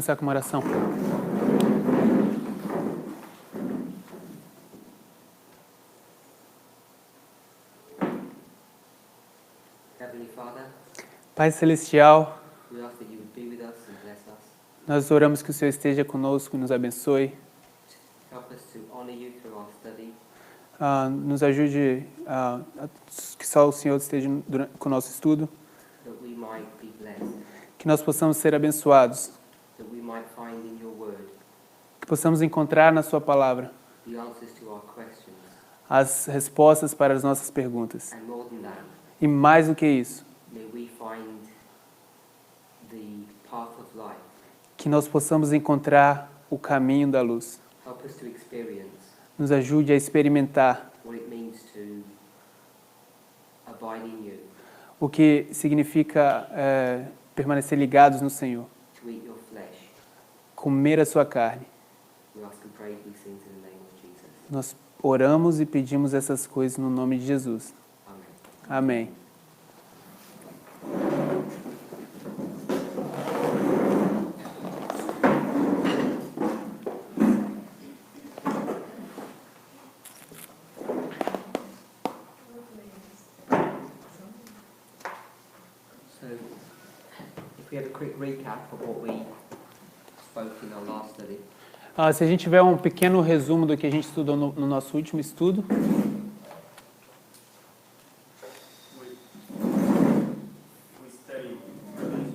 começar com uma oração. Heavenly Father, Pai Celestial, we ask that you would be with us and bless us. nós oramos que o Senhor esteja conosco e nos abençoe. Help us to honor you through our study. Nos ajude que só o Senhor esteja com o nosso estudo, That we might be blessed. que nós possamos ser abençoados, That we might find in your word que possamos encontrar na Sua palavra the answers to our questions. as respostas para as nossas perguntas. And more than that, E mais do que isso, may we find the path of life. que nós possamos encontrar o caminho da luz. Help us to experience Nos ajude a experimentar what it means to abide in you, o que significa permanecer ligados no Senhor, to eat your flesh. comer a Sua carne. We ask and pray these things in the name of Jesus. Nós oramos e pedimos essas coisas no nome de Jesus. Amen. Amém. So, if we have a quick recap of what we spoke in our last study. Se a gente tiver um pequeno resumo do que a gente estudou no nosso último estudo, We studied Revelation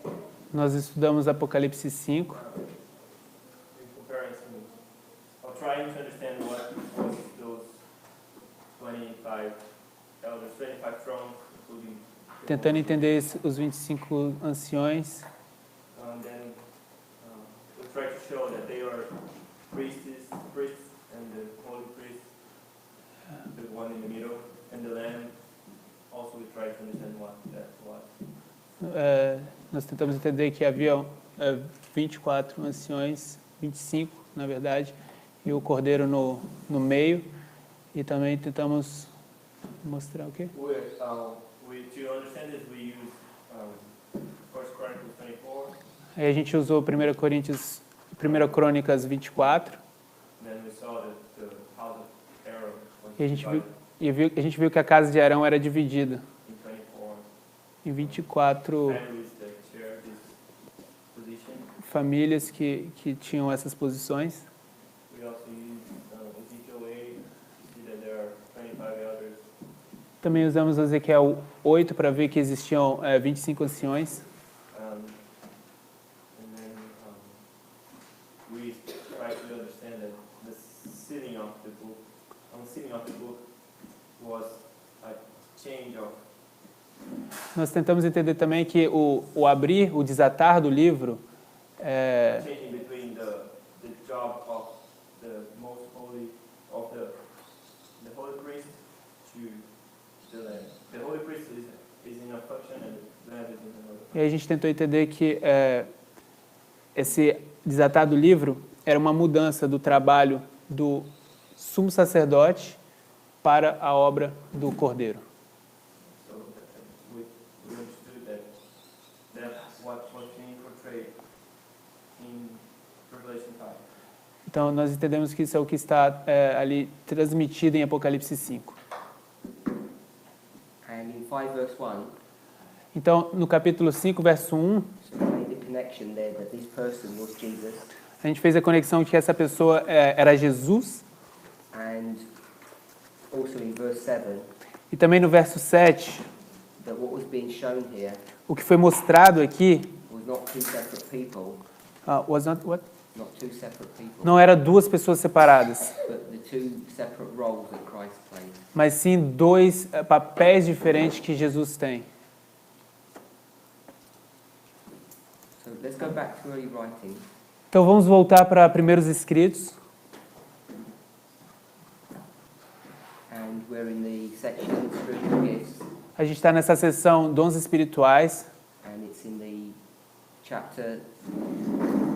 5. nós estudamos Apocalipse 5. In comparison, of trying to understand what was those 25 elders, 25 thrones, including the Tentando entender os 25 anciões. And then we try to show that they are priests, and the holy priest, the one in the middle, and the Lamb. Also, we try to understand what that was. Nós tentamos entender que havia 24 anciões, 25 na verdade, e o Cordeiro no meio. E também tentamos mostrar o quê? To understand this, we use 1 Chronicles 24. Aí a gente usou 1 Crônicas 24. Then we saw that the house of Aaron was E a gente divided a gente viu que a casa de Arão era dividida in 24 em 24 families that share this position. famílias que tinham essas posições. We also used Ezekiel 8 to see that there are 25 elders. Também usamos Ezequiel 8 para ver que existiam 25 anciões. And then we try to understand that the sealing of the book, was a change of. Nós tentamos entender também que o abrir, o desatar do livro Changing between the job of the most holy of the holy priest to the Lamb. The holy priest is in a function and the Lamb is in another. E aí a gente tentou entender que esse desatar do livro era uma mudança do trabalho do sumo sacerdote para a obra do Cordeiro. So we understood that's what was being portrayed in Revelation 5. Então nós entendemos que isso é o que está ali transmitido em Apocalipse 5. And in 5 verse 1, Então no capítulo 5, verso 1, so we made the connection there that this person was Jesus. a gente fez a conexão de que essa pessoa era Jesus. And also in verse 7, E também no verso 7, that what was being shown here o que foi mostrado aqui was not two separate people, was not what? not two separate people, Não era duas pessoas separadas, but the two separate roles that Christ played. mas sim dois papéis diferentes que Jesus tem. So let's go back to early writing. Então vamos voltar para primeiros escritos. And we're in the section Spiritual Gifts, A gente está nessa seção dons espirituais and it's in the chapter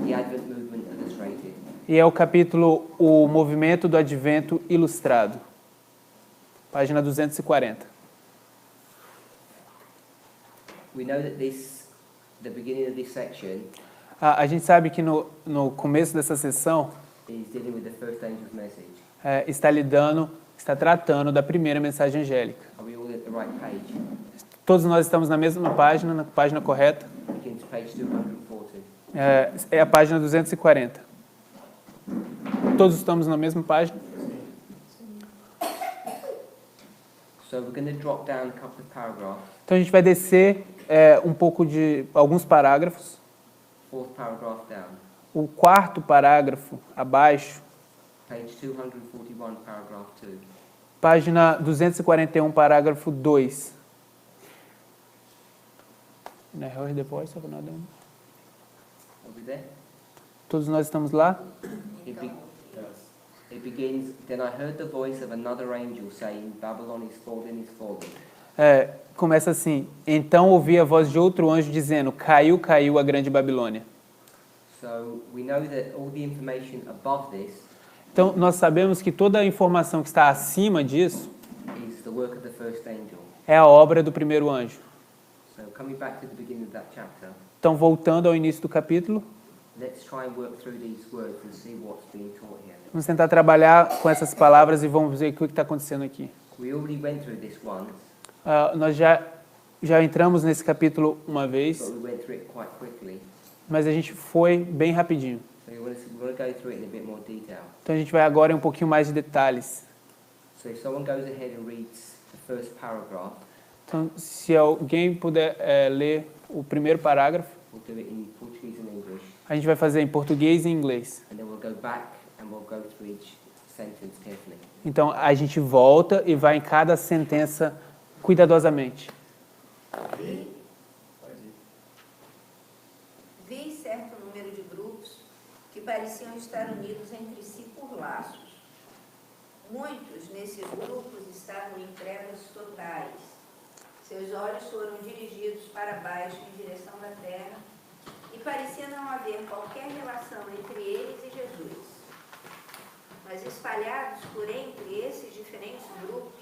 The Advent Movement Illustrated. e é o capítulo O Movimento do Advento Ilustrado, página 240. We know that this the beginning of this section A gente sabe que no começo dessa sessão is dealing with the first angel's message. está tratando da primeira mensagem angélica. Are we all at the right page? Todos nós estamos na mesma página, na página correta. Begins page 240. É a página 240. Todos estamos na mesma página. So we're going to drop down a couple of paragraphs. Então a gente vai descer um pouco de alguns parágrafos. Fourth paragraph down. O quarto parágrafo abaixo, Page 241, paragraph 2. página 241, parágrafo 2. Na real, depois, só nada. Are we there? Todos nós estamos lá? It begins, then I heard the voice of another angel saying, Babylon is fallen, is fallen. Começa assim: então ouvi a voz de outro anjo dizendo: caiu, caiu a grande Babilônia. So we know that all the information above this Então nós sabemos que toda a informação que está acima disso is the work of the first angel. é a obra do primeiro anjo. So coming back to the beginning of that chapter, Então, voltando ao início do capítulo, let's try and work through these words and see what's being taught here. vamos tentar trabalhar com essas palavras e vamos ver o que está acontecendo aqui. We already went through this once, Nós já entramos nesse capítulo uma vez, but we went through it quite quickly. mas a gente foi bem rapidinho. So we want to go through it in a bit more detail. Então a gente vai agora em um pouquinho mais de detalhes. So if someone goes ahead and reads the first paragraph, Então, se alguém puder ler o primeiro parágrafo, we'll do it in Portuguese and English, a gente vai fazer em português e inglês. and then we'll go back and we'll go through each sentence carefully. Então a gente volta e vai em cada sentença cuidadosamente. Vi certo número de grupos que pareciam estar unidos entre si por laços. Muitos nesses grupos estavam em trevas totais. Seus olhos foram dirigidos para baixo em direção da terra e parecia não haver qualquer relação entre eles e Jesus. Mas espalhados por entre esses diferentes grupos,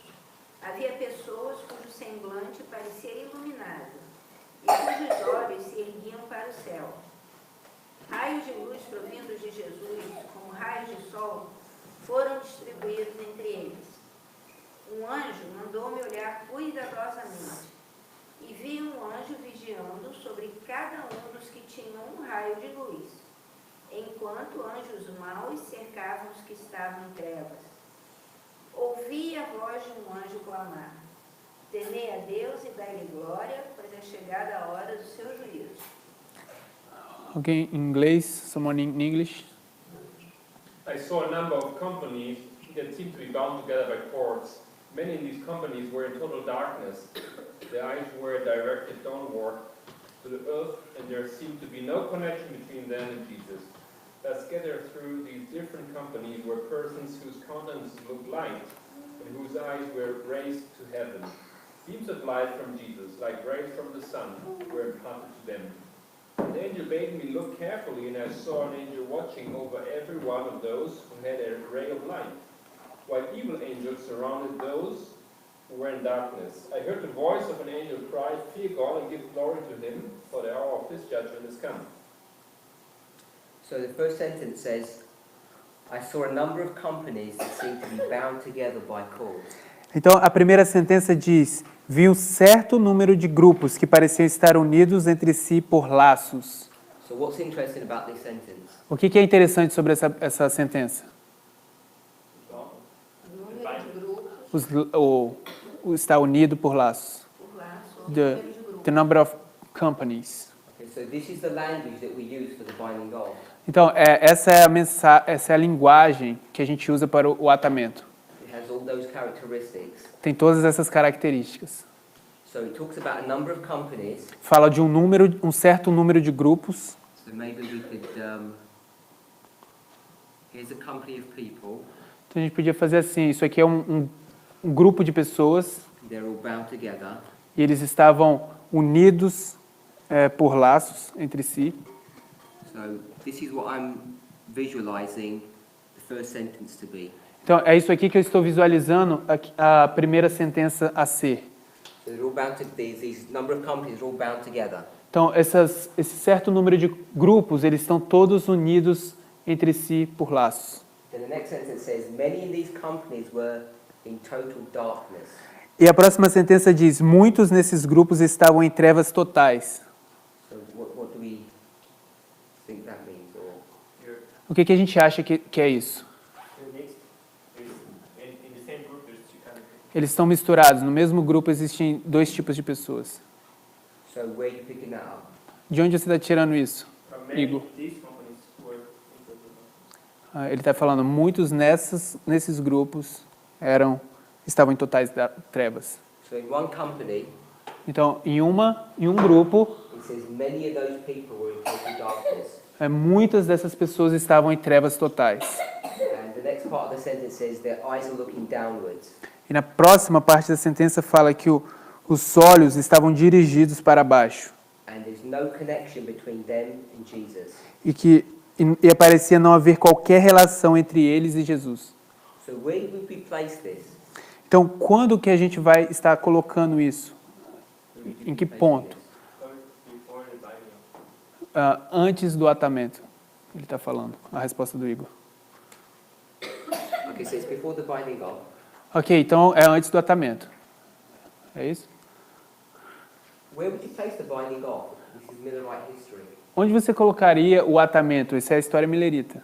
havia pessoas cujo semblante parecia iluminado e cujos olhos se erguiam para o céu. Raios de luz provindos de Jesus, como raios de sol, foram distribuídos entre eles. Um anjo mandou-me olhar cuidadosamente e vi um anjo vigiando sobre cada um dos que tinham um raio de luz, enquanto anjos maus cercavam os que estavam em trevas. Ouvi a voz de um anjo clamar: temei a Deus e dai-lhe glória, pois é chegada a hora do seu juízo. Alguém em inglês? Someone in English? I saw a number of companies that seemed to be bound together by cords. Many of these companies were in total darkness. Their eyes were directed downward to the earth, and there seemed to be no connection between them and Jesus. Thus, scattered through these different companies were persons whose countenances looked light, and whose eyes were raised to heaven. Beams of light from Jesus, like rays from the sun, were imparted to them. The angel bade me look carefully, and I saw an angel watching over every one of those who had a ray of light, while evil angels surrounded those who were in darkness. I heard the voice of an angel cry, fear God and give glory to him, for the hour of his judgment is come. So the first sentence says, I saw a number of companies that seemed to be bound together by cords. Então a primeira sentença diz: vi um certo número de grupos que pareciam estar unidos entre si por laços. So what's interesting about this sentence? O que é interessante sobre essa sentença? O número de grupos O estar unido por laços. por laço, ou o número de The grupos. number of companies. Okay, so this is the language that we use for the binding of. Então, essa é a linguagem que a gente usa para o atamento. It has all those characteristics. Tem todas essas características. So it talks about a number of companies. Fala de um certo número de grupos. So maybe we could, here's a company of people. Então, a gente podia fazer assim, isso aqui é um grupo de pessoas They're all bound together. e eles estavam unidos por laços entre si. So this is what I'm visualizing the first sentence to be. Então, é isso aqui que eu estou visualizando a primeira sentença a ser. So they're all bound to these number of companies are all bound together. Então, esse certo número de grupos, eles estão todos unidos entre si por laços. Then the next sentence says, many in these companies were in total darkness. E a próxima sentença diz, muitos nesses grupos estavam em trevas totais. So what do we think that means? Or You're, O que a gente acha que é isso? you're mixed. In the same group, there's two kind of people. Eles estão misturados. No mesmo grupo existem dois tipos de pessoas. so where are you picking that up? De onde você está tirando isso? Many Igor. of these companies were in total darkness. Ele está falando, muitos nesses grupos estavam em totais trevas. So in one company, Então, em um grupo, it says many of those people were in total darkness. muitas dessas pessoas estavam em trevas totais. And the next part of the sentence says their eyes are looking downwards. E na próxima parte da sentença fala que os olhos estavam dirigidos para baixo. And there's no connection between them and Jesus. E parecia não haver qualquer relação entre eles e Jesus. So where would we place this? Então, quando que a gente vai estar colocando isso? Where would we Em que be placing ponto? this? Before the binding of. Antes do atamento, ele está falando. A resposta do Igor. Okay, so it's before the binding of. Ok, então é antes do atamento. É isso? Where would you place the binding of? This is Millerite history. Onde você colocaria o atamento? Isso é a história milerita.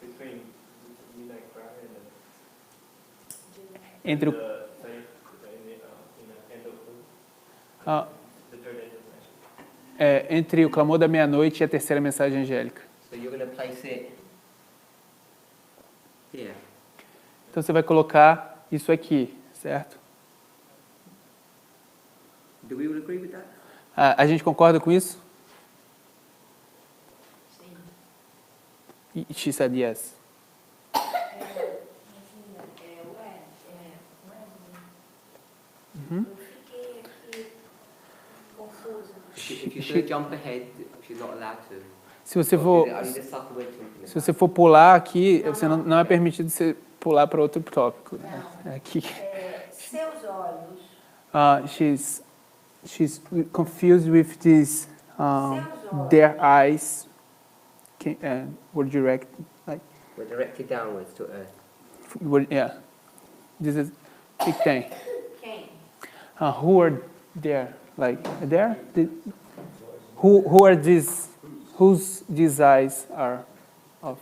Between midnight cry and Entre o, the faith in the end of ah, the third end of the entre o clamor da meia-noite e a terceira mensagem angélica. So you're going to place it here. Então você vai colocar isso aqui, certo? Do we all agree with that? A gente concorda com isso? Sim. She said yes. Eu fiquei aqui confusa. If you're going to jump ahead, she's not allowed to. Se você for, Only the supplementary information. se você for pular aqui, você não é permitido você pular para outro tópico. Aqui. Seus olhos, She's confused with this. Their eyes were directed, like We're directed downwards to earth. yeah. This is big thing. quem? Who are there? Like there? Who are these? Whose these eyes are of?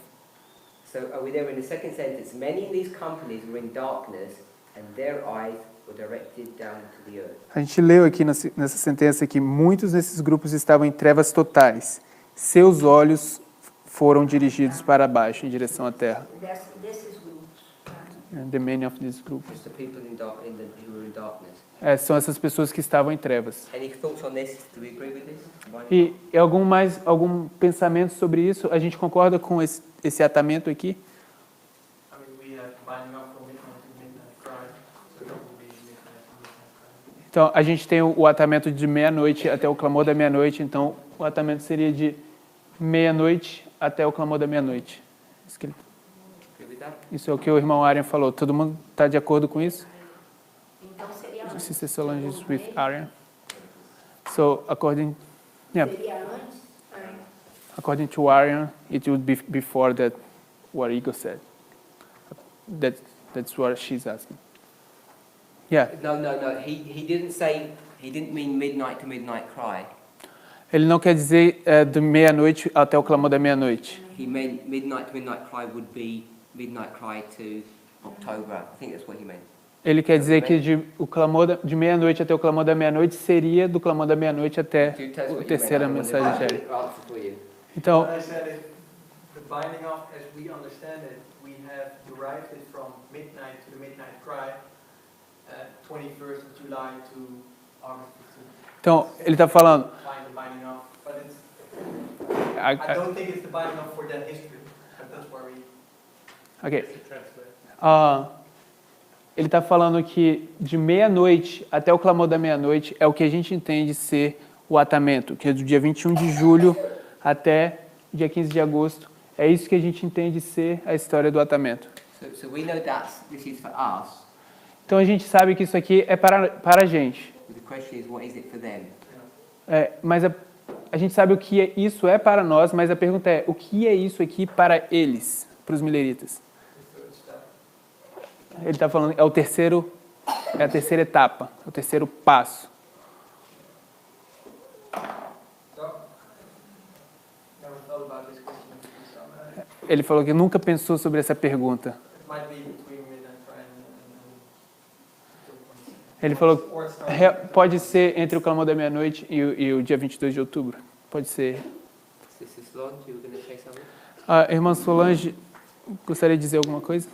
So are we there in the second sentence? Many in these companies were in darkness, and their eyes were directed down to the earth. A gente leu aqui nessa sentença que muitos desses grupos estavam em trevas totais. Seus olhos foram dirigidos para baixo, em direção à terra. Desses grupos. Tá? The many of these groups. Just the people who were in darkness. São essas pessoas que estavam em trevas. Any thoughts on this? Do we agree with this? E algum pensamento sobre isso? A gente concorda com esse atamento aqui? I mean, we have binding up from midnight to midnight cry, so that will be midnight to midnight cry. Então, a gente tem o atamento de meia-noite até o clamor da meia-noite. Então, o atamento seria de meia-noite até o clamor da meia-noite. Agree with that? Isso é o que o irmão Arian falou. Todo mundo está de acordo com isso? Então seria antes. Sister Solange is with Arian. So, according Seria antes? according to Arian, it would be before that what Igor said. That's what she's asking. Yeah. No. He didn't say. He didn't mean midnight to midnight cry. Ele não quer dizer de meia-noite até o clamor da meia-noite. He meant midnight to midnight cry would be midnight cry to October. I think that's what he meant. Ele quer dizer que o clamor de meia-noite até o clamor da meia-noite seria do clamor da meia-noite até Do you tell us a what you terceira meant? I mensagem don't want angélica. to answer for you. Então, What I said is, the binding of, as we understand it, we have derived it from midnight to the midnight cry, 21st of July to August 15th. então ele está falando. Find the binding of, but it's, I- I don't think it's the binding of for that history, but that's where we. ok. To translate. Ele está falando que de meia-noite até o clamor da meia-noite é o que a gente entende ser o atamento, que é do dia 21 de julho até dia 15 de agosto. É isso que a gente entende ser a história do atamento. So we know this is for us. Então a gente sabe que isso aqui é para a gente. But the question is, what is it for them? Mas a gente sabe o que isso é para nós, mas a pergunta é, o que é isso aqui para eles, para os mileritas? Ele está falando, é a terceira etapa, é o terceiro passo. Ele falou que nunca pensou sobre essa pergunta. Ele falou que pode ser entre o clamor da meia-noite e o dia 22 de outubro. Pode ser. Sister Solange, you were going to say something? A irmã Solange gostaria de dizer alguma coisa?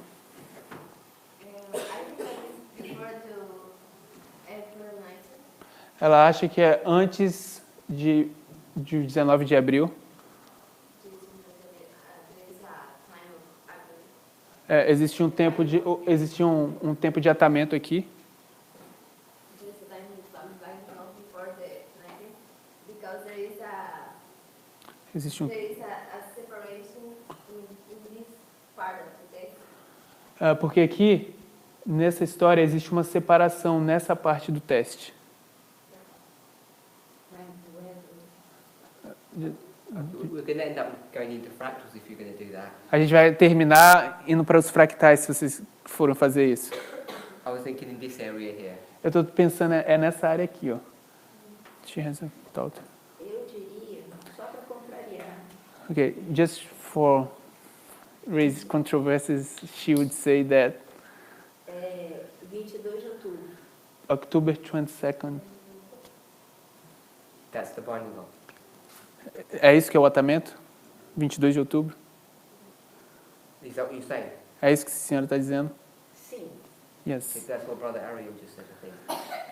Ela acha que é antes de 19 de abril. Existe um tempo de atamento aqui. Existe um... porque aqui, nessa história, existe uma separação nessa parte do teste. We're going to end up going into fractals if you're going to do that. A gente vai terminar indo para os fractais, se vocês forem fazer isso. I was thinking in this area here. Eu estou pensando, nessa área aqui, ó. She has a thought. Eu diria, só para contrariar, Okay, just for raise controversies, she would say that 22 de outubro. October 22nd. That's the binding off. É isso que é o atamento? 22 de outubro? Is that what you're saying? É isso que a senhora está dizendo? Sim. Yes. That's what Brother Ariel just said, I think.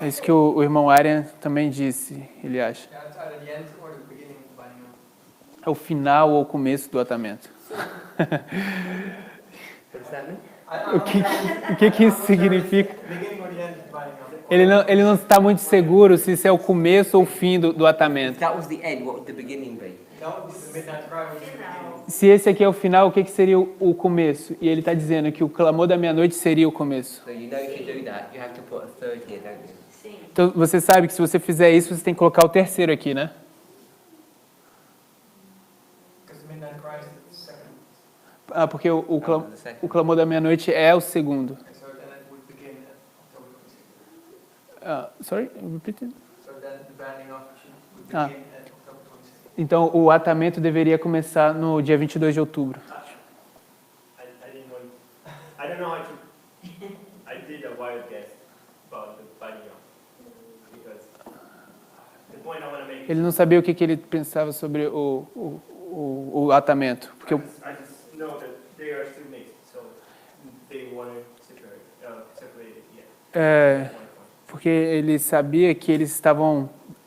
É isso que o irmão Arian também disse, ele acha. É o final ou o começo do atamento. What does that mean? O que isso significa? Ele não está muito seguro se isso é o começo ou o fim do atamento. If that was the end, what would the beginning be? Se esse aqui é o final, o que seria o começo? E ele está dizendo que o clamor da meia-noite seria o começo. So you know if you do that, you have to put a third here, don't you? Sim. Então você sabe que se você fizer isso, você tem que colocar o terceiro aqui, né? Porque o clamor da meia-noite é o segundo. Sorry, repeat it. Então o atamento deveria começar no dia 22 de outubro. I don't know how to. I did a wild guess about the binding off because the point I want to make. Ele não sabia o que ele pensava sobre o atamento, porque I just know that they are still mixed, so they want to separate it. Yeah. Porque ele sabia que eles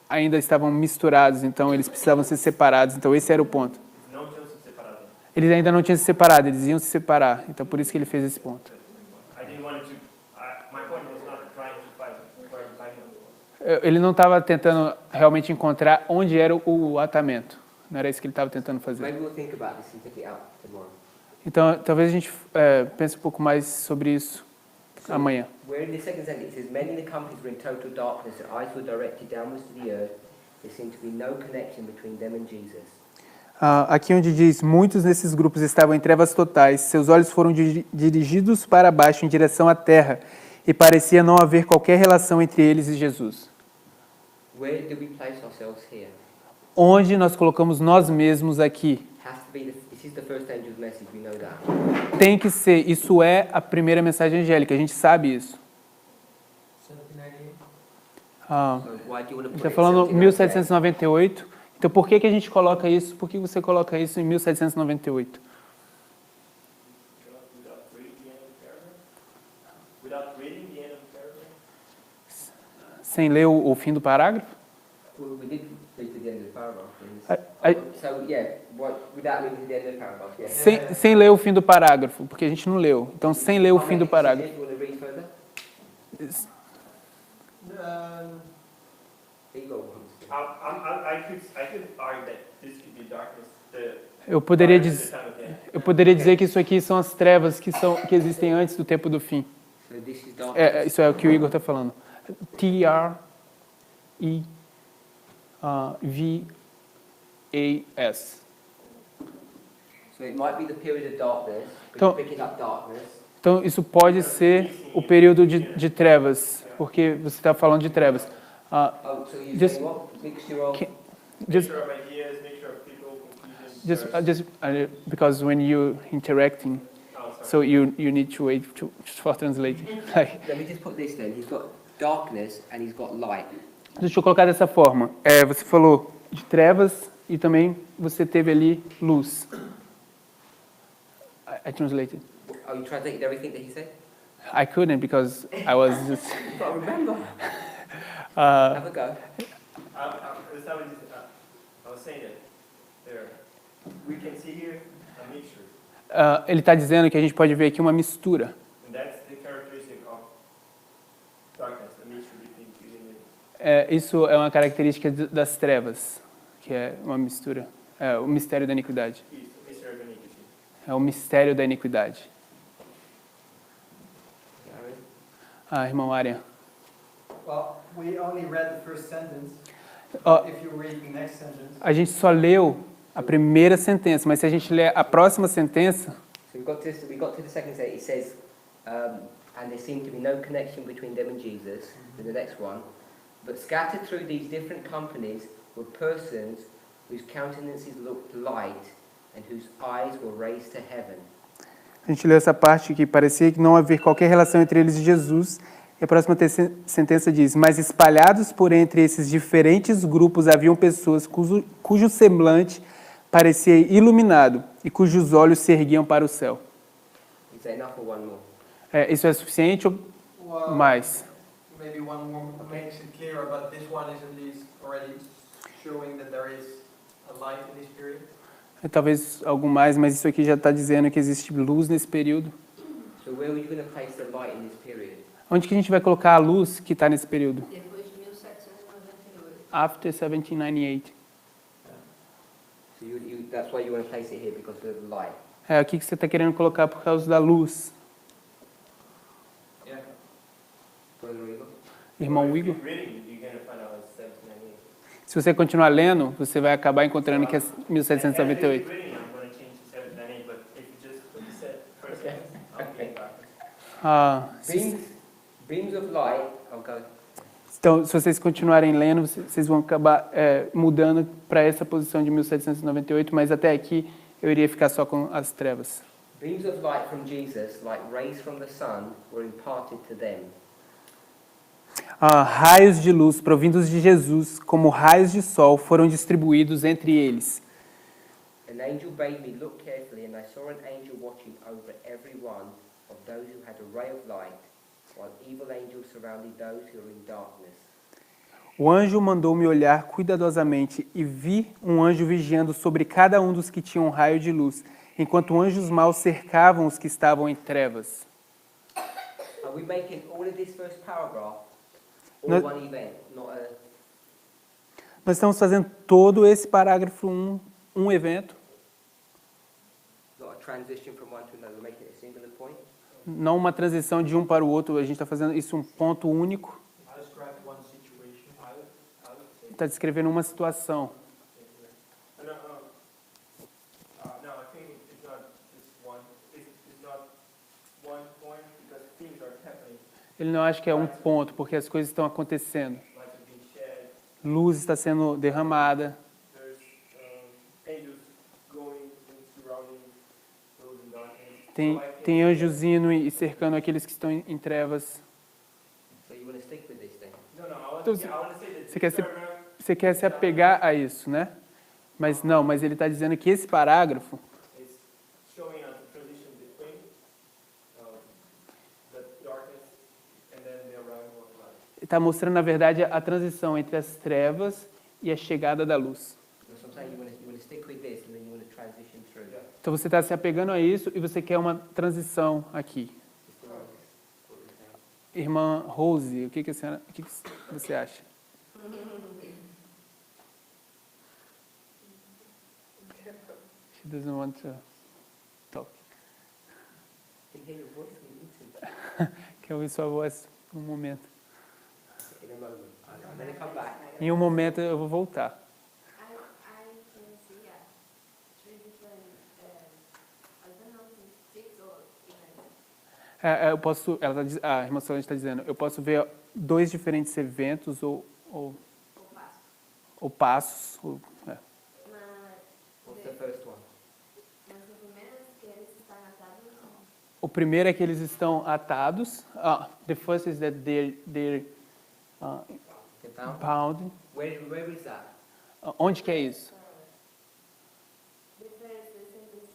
ainda estavam misturados, então eles precisavam ser separados. Então esse era o ponto. Não tinham se separado. Eles ainda não tinham se separado, eles iam se separar. Então por isso que ele fez esse ponto. I didn't want to. My point was not trying to find where the binding off was. Ele não estava tentando realmente encontrar onde era o atamento. Não era isso que ele estava tentando fazer. Maybe we'll think about this and pick it up tomorrow. Então talvez a gente pense um pouco mais sobre isso amanhã. Where in the second sentence it says, many in the companies were in total darkness, their eyes were directed downwards to the earth. There seemed to be no connection between them and Jesus. Aqui onde diz, muitos desses grupos estavam em trevas totais, seus olhos foram dirigidos para baixo em direção à terra, e parecia não haver qualquer relação entre eles e Jesus. Where do we place ourselves here? Onde nós colocamos nós mesmos aqui? Has to be this is the first angel's message, we know that. Tem que ser, isso é a primeira mensagem angélica, a gente sabe isso. So why do you want to Ele put está it falando 1798? 1798, então por que a gente coloca isso? Por que você coloca isso em 1798? Without reading the end of the paragraph? Sem ler o fim do parágrafo? Well, we did read to the end of the paragraph. A- So yeah, without reading to the end of the paragraph, yeah. sem ler o fim do parágrafo, porque a gente não leu. Então, sem ler o fim do parágrafo. You want to read further? Here you go. I could argue that this could be darkness. Eu poderia dizer que isso aqui são as trevas que existem antes do tempo do fim. So this is darkness. Isso é o que o Igor está falando. TREVAS. So it might be the period of darkness, but Então- you're picking up darkness. Então, isso pode ser o período de trevas, porque você está falando de trevas. Oh, so you're Just- saying what? Mixture of... Can- Just, Mixture of ideas, mixture of people, confusion. just because when you interacting, Oh, sorry. so you need to wait for translating. Like, Let me just put this then. He's got darkness and he's got light. deixa eu colocar dessa forma. Você falou de trevas e também você teve ali luz. I translated. Oh, you translated everything that he said? I couldn't because I was just. You've got to remember. Uh, Have a go. That's how it is, I was saying that there, we can see here a mixture, ele está dizendo que a gente pode ver aqui uma mistura. and that's the characteristic of darkness, the mixture between good and evil. Isso é uma característica das trevas, que é uma mistura. O mistério da iniquidade. It's the mystery of iniquity. É o mistério da iniquidade. Irmão Arian. Well, we only read the first sentence. Ó, If you read the next sentence, a gente só leu a primeira sentença, mas se a gente ler a próxima sentença, So we got to the second sentence. It says, and there seemed to be no connection between them and Jesus. In the next one, but scattered through these different companies were persons whose countenances looked light and whose eyes were raised to heaven. a gente leu essa parte que parecia que não havia qualquer relação entre eles e Jesus. E a próxima sentença diz: mas espalhados por entre esses diferentes grupos haviam pessoas cujo semblante parecia iluminado e cujos olhos se erguiam para o céu. Is that enough or one more? Isso é suficiente ou well, mais? maybe one more makes it clearer, but this one is at least already showing that there is a light in this period. Talvez algo mais, mas isso aqui já está dizendo que existe luz nesse período. So where are you going to place the light in this period? Onde que a gente vai colocar a luz que está nesse período? Depois de 1798. After 1798. So that's why you want to place it here, because of the light. O que você está querendo colocar por causa da luz? Yeah. Brother Igor? Irmão Well, if Igor? you keep reading, you're going to find out it's 1798. Se você continuar lendo, você vai acabar encontrando que é And as you 1798. keep reading, I'm going to change to 1798, but if you just put the first Okay. sentence, I'll get back. Beams of light. I'll go. Então, se vocês continuarem lendo, vocês vão acabar mudando para essa posição de 1798, mas até aqui eu iria ficar só com as trevas. Beams of light from Jesus, like rays from the sun, were imparted to them. Raios de luz provindos de Jesus, como raios de sol, foram distribuídos entre eles. An angel bade me look carefully, and I saw an angel watching over every one of those who had a ray of light, while evil angels surrounded those who are in darkness. O anjo mandou-me olhar cuidadosamente e vi um anjo vigiando sobre cada um dos que tinham um raio de luz, enquanto anjos maus cercavam os que estavam em trevas. Are we making all of this first paragraph all No- one event, not a... Nós estamos fazendo todo esse parágrafo um evento, not a transition from one to another? We're making it a singular point. não uma transição de um para o outro. A gente está fazendo isso um ponto único. I described one situation. Está descrevendo uma situação. No, I think it's not just one. It's not one point because things are happening. Ele não acha que é um ponto, porque as coisas estão acontecendo. Light is being shed. Luz está sendo derramada. There's angels going and surrounding those in darkness. Tem anjos indo e cercando aqueles que estão em trevas. So you want to stick with this then? No, I want Então, to say that você quer this se- paragraph Você quer se apegar a isso, né? Mas não, mas ele está dizendo que esse parágrafo is showing us the transition between the darkness and then the arrival of light. está mostrando, na verdade, a transição entre as trevas e a chegada da luz. So I'm saying you want to stick with this and then you want to transition through. Então você está se apegando a isso e você quer uma transição aqui. Irmã Rose, o que você acha? She doesn't want to talk. Can you hear your voice? que ouvir sua voz por um momento. In a moment. I'm going to come back. Em um momento eu vou voltar. I can see three different, I don't know if it's 6 or 11. Eu posso, a irmã Solange está dizendo, eu posso ver 2 diferentes eventos ou O passo. passos. Mas, What's the first one? mas o primeiro é que eles estão atados. O primeiro é que eles estão atados. The first is that they're The bound? bound. Where is that? Onde que é isso? The first sentence.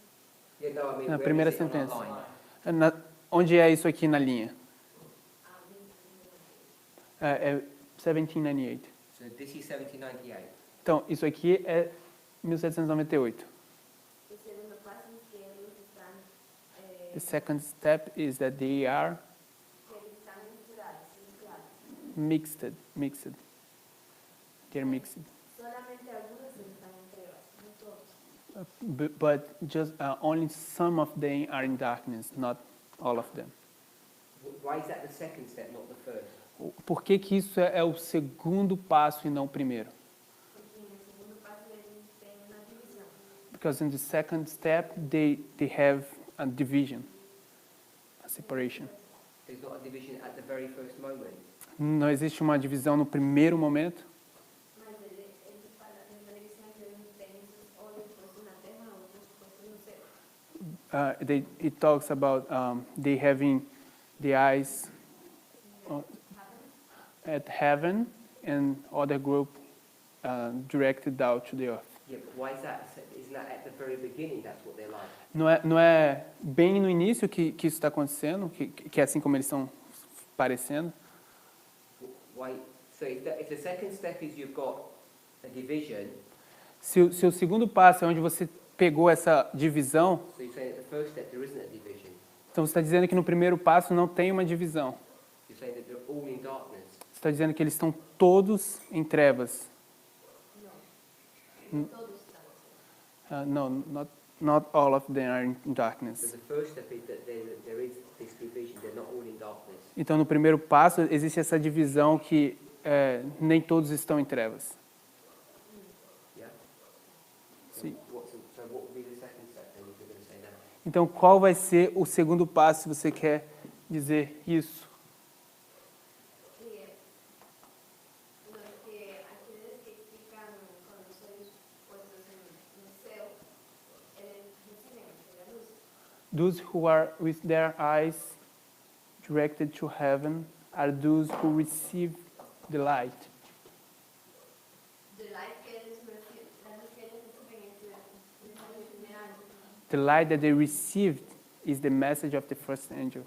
Yeah, no, I mean, Na where primeira is it on our sentença. line? Onde é isso aqui na linha? É 1798. So this is 1798. Então, isso aqui é 1798. O segundo passo é que eles estão, The second step is that they are que eles estão misturados. mixed. They're mixed. Solamente algunos están entre ellos, no todos. But just only some of them are in darkness, not all of them. Why is that the second step, not the first? Por que que isso é o segundo passo e não o primeiro? Porque no segundo passo eles têm uma divisão. Because in the second step, they have a division, a separation. There's not a division at the very first moment. Não existe uma divisão no primeiro momento. Mas ele fala, ele sempre tem ou depois na terra ou depois no céu. It talks about they having the eyes at heaven and other group directed down to the earth. Yeah, but why is that? Isn't that at the very beginning? That's what they're like. Não é bem no início que isso está acontecendo, que é assim como eles estão parecendo? Why? So if the second step is you've got a division, Se o segundo passo é onde você pegou essa divisão, so you're saying at the first step there isn't a division. então você está dizendo que no primeiro passo não tem uma divisão. You're saying that they're all in darkness. Você está dizendo que eles estão todos em trevas. Todos estão. No, not all of them are in So darkness. the first step is that there is this division. They're not all in darkness. Então, no primeiro passo, existe essa divisão que nem todos estão em trevas. Yeah. Sim. So what would be the second step? Then if you're going to say that. Então, qual vai ser o segundo passo se você quer dizer isso? Que aqueles que ficam com os olhos postos no céu, eles recebem a luz. Those who are with their eyes directed to heaven are those who receive the light. The light que eles recebem, a luz que eles recebem é o primeiro anjo. The light that they received is the message of the first angel.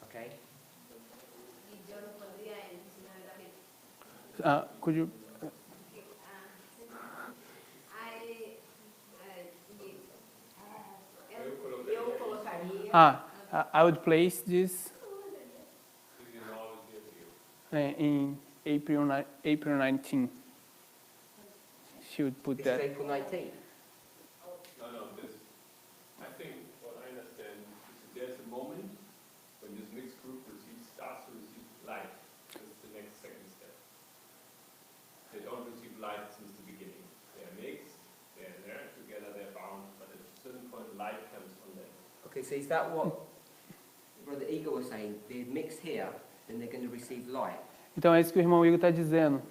Okay. E eu não poderia ensinar David. Could you? Eu colocaria I would place this in April 19. She would put This that. is April 19th. No, this, I think what I understand is there's a moment when this mixed group starts to receive light. That's the next second step. They don't receive light since the beginning. They're mixed, they're there together, they're bound, but at a certain point light comes on them. Okay, so is that what Brother Igor was saying? They're mixed here, then they're going to receive light. Então é isso que o irmão Igor está dizendo.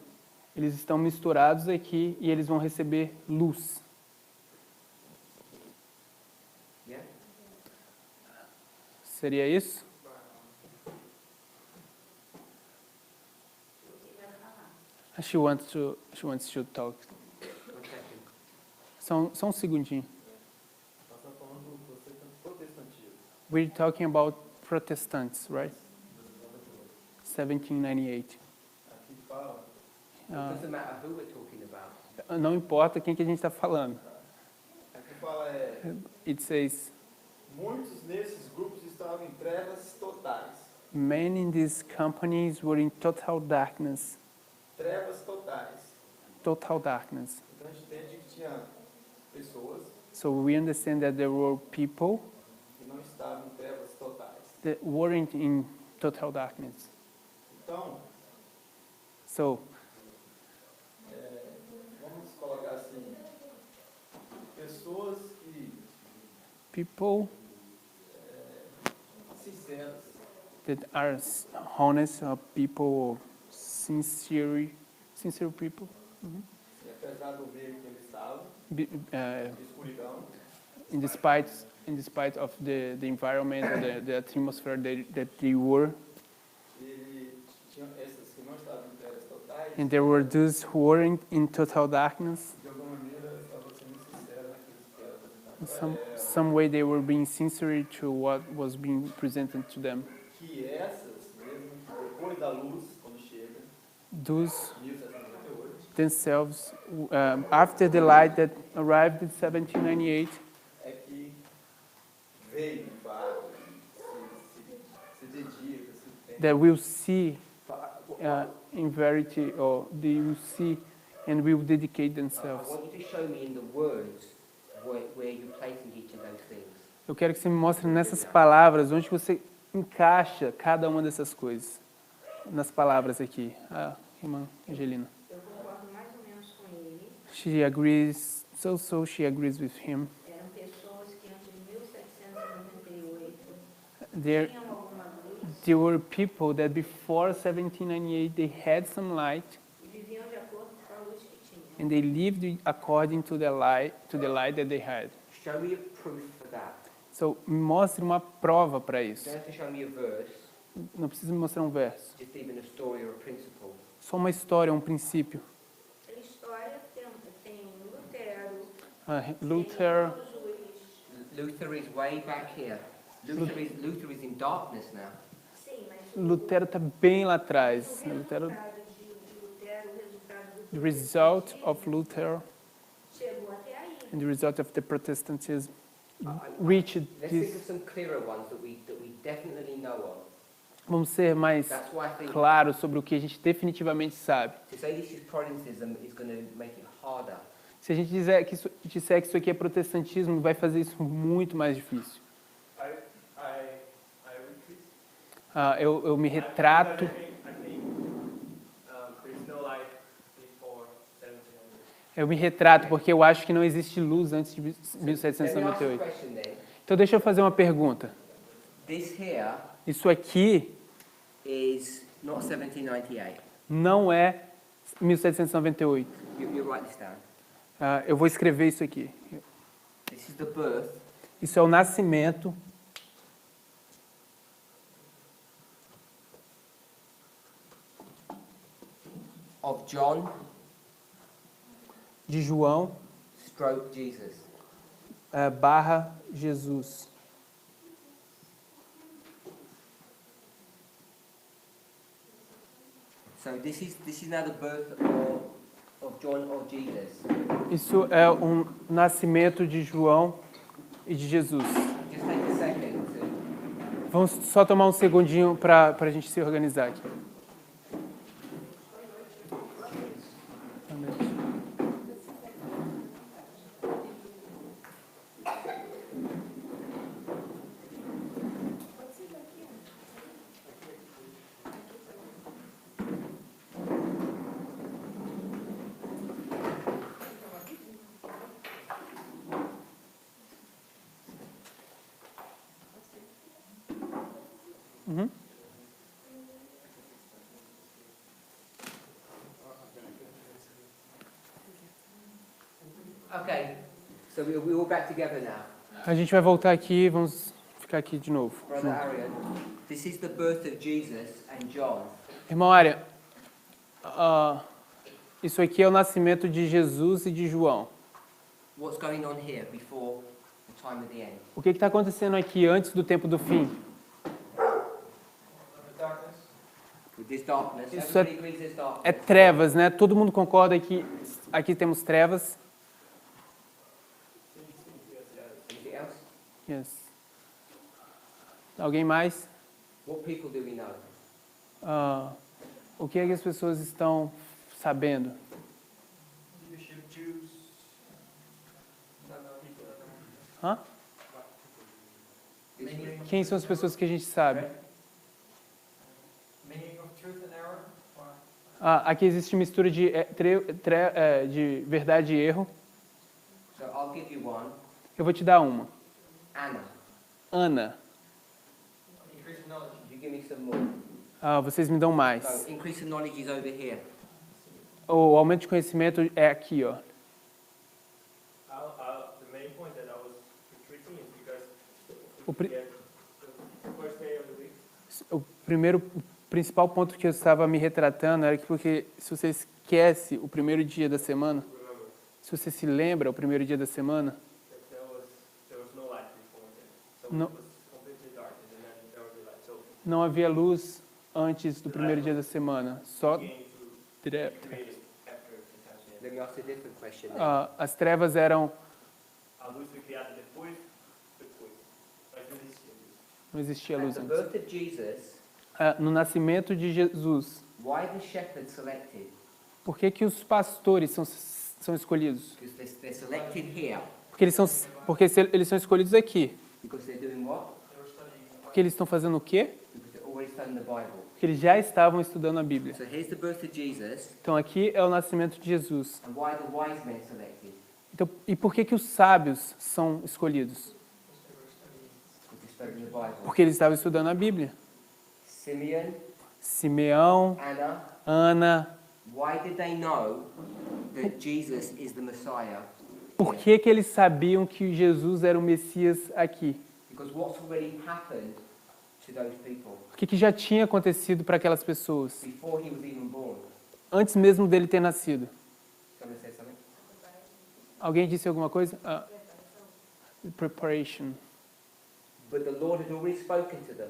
Eles estão misturados aqui e eles vão receber luz. Yeah? Seria isso? She wants to talk. One second. Só um segundinho. Nós estamos falando do protestantismo. We're talking about Protestants, right? 1798. Aqui fala, It doesn't matter who we're talking about. Não importa quem que a gente está falando. aqui fala It says, muitos nesses grupos estavam em trevas totais. many in these companies were in total darkness. Trevas totais. Total darkness. Então a gente entende que tinha pessoas So we understand that there were people que não estavam em trevas totais. that weren't in total darkness. Então, So vamos colocar assim, pessoas que people sinceras, that are honest, people, sincere people, e apesar do meio que eles estavam, be, de escuridão, in despite of the environment or the atmosphere that they were, ele tinha essas que não estavam em trevas totais, and there were those who were in total darkness. de alguma maneira estavam sendo sinceros naquilo que era apresentado. Some way they were being sincere to what was being presented to them. Que essas, mesmo depois da luz, quando chega, Those 1798, themselves, after the light that arrived in 1798, é que veio, fala, se dedica, se tem. that will see in verity, or they will see and will dedicate I themselves. want you to show me in the words where you're placing each of those things. Eu quero que você me mostre nessas palavras onde você encaixa cada uma dessas coisas. Nas palavras aqui. A irmã Angelina. Eu concordo mais ou menos com ele. She agrees, she agrees with him. Eram pessoas que antes de 1798 There, tinham alguma luz there were people that before 1798 they had some light e viviam de acordo com a luz que tinham. and they lived according to the light that they had. Show me a proof for that. So, me mostre uma prova para You isso. don't have to show me a verse, Não precisa me mostrar um verso. just even a story or a principle. Só uma história, um princípio. A história tem Lutero, Luther, tem Luther is way back here. Luther is in darkness now. sim, mas Lutero está bem lá atrás. o Lutero, resultado de Lutero, o resultado the do result of Luther chegou até aí. and the result of the Protestantism reached Let's think this. of some clearer ones that we definitely know of. Vamos ser mais That's why I think claros sobre o que a gente definitivamente sabe. to say this is Protestantism is going to make it harder. Se a gente disser que isso aqui é protestantismo, vai fazer isso muito mais difícil. I retreat. Eu me retrato, I think there's no light before 1700. eu me retrato porque eu acho que não existe luz antes de Let me ask you a 1798. question then. Então deixa eu fazer uma pergunta. This here Isso aqui is not 1798. não é 1798. You write this down. Eu vou escrever isso aqui. This is the birth Isso é o nascimento of John de João stroke Jesus. barra Jesus. So this is now the birth of John or Jesus. Isso é um nascimento de João e de Jesus. Just take a second to Vamos só tomar um segundinho para a gente se organizar aqui. Uhum. Okay. So we're all back together now. A gente vai voltar aqui, vamos ficar aqui de novo. Brother Arian, this is the birth of Jesus and John. Irmão Arian, isso aqui é o nascimento de Jesus e de João. What's going on here before the time of the end? O que está acontecendo aqui antes do tempo do fim? With this darkness, Isso everybody agrees there's darkness. É trevas, né? Todo mundo concorda que aqui temos trevas. Anything else? Yes. Alguém mais? What people do we know? O que é que as pessoas estão sabendo? Leadership, Jews. No, people. Hã? Quem são as pessoas que a gente sabe? Meaning of truth and error? Or Aqui existe mistura de verdade e erro. So I'll give you one. Eu vou te dar uma. Anna. Ana. increase in knowledge. You give me some more. Vocês me dão mais. So increase of knowledge is over here. O aumento de conhecimento é aqui, ó. The main point that I was retreating is because O, pri- the first day of the week, o principal ponto que eu estava me retratando era que porque se você esquece o primeiro dia da semana, remember se você se lembra o primeiro dia da semana, that there was no light before then. So No. it was completely darkness and then there was the light. So não havia luz antes do primeiro dia da semana. Só beginning to be created after the time. Let me ask you a different question. as trevas eram, A luz foi criada depois. Mas não existia luz. não existia At luz the antes. birth of Jesus, No nascimento de Jesus, why the shepherds selected? por que que os pastores são escolhidos? Because they're selected here. Eles são escolhidos aqui. Because they're doing what? They were studying. Porque eles estão fazendo o quê? Because they're already studying the Bible. Porque eles já estavam estudando a Bíblia. So here's the birth of Jesus, Então aqui é o nascimento de Jesus. and why the wise men selected? Então, e por que que os sábios são escolhidos? Because they're studying the Bible. Porque eles estavam estudando a Bíblia. Simeon, Simeão, Anna, Ana, why did they know that Jesus is the Messiah? por que que eles sabiam que Jesus era o Messias aqui? Because what's already happened to those people O que que já tinha acontecido para aquelas pessoas before he was even born? antes mesmo dele ter nascido? Someone say something? Alguém disse alguma coisa? Preparation. But the Lord had already spoken to them.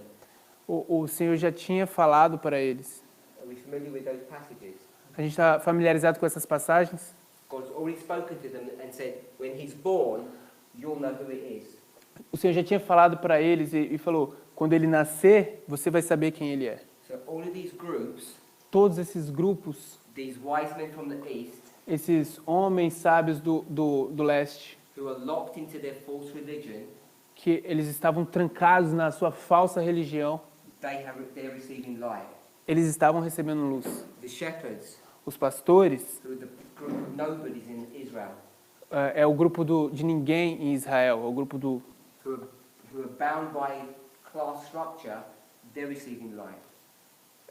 O Senhor já tinha falado para eles. Are we familiar with those passages? A gente está familiarizado com essas passagens? God's already spoken to them and said, when he's born, you'll know who it is. O Senhor já tinha falado para eles e falou, quando ele nascer, você vai saber quem ele é. So all of these groups, Todos esses grupos, these wise men from the east, esses homens sábios do leste, who are locked into their false religion, que eles estavam trancados na sua falsa religião, they're receiving light. eles estavam recebendo luz. The shepherds, Os pastores who are the group of nobodies in Israel, é o grupo de ninguém em Israel, é o grupo who are bound by class structure, they're receiving light.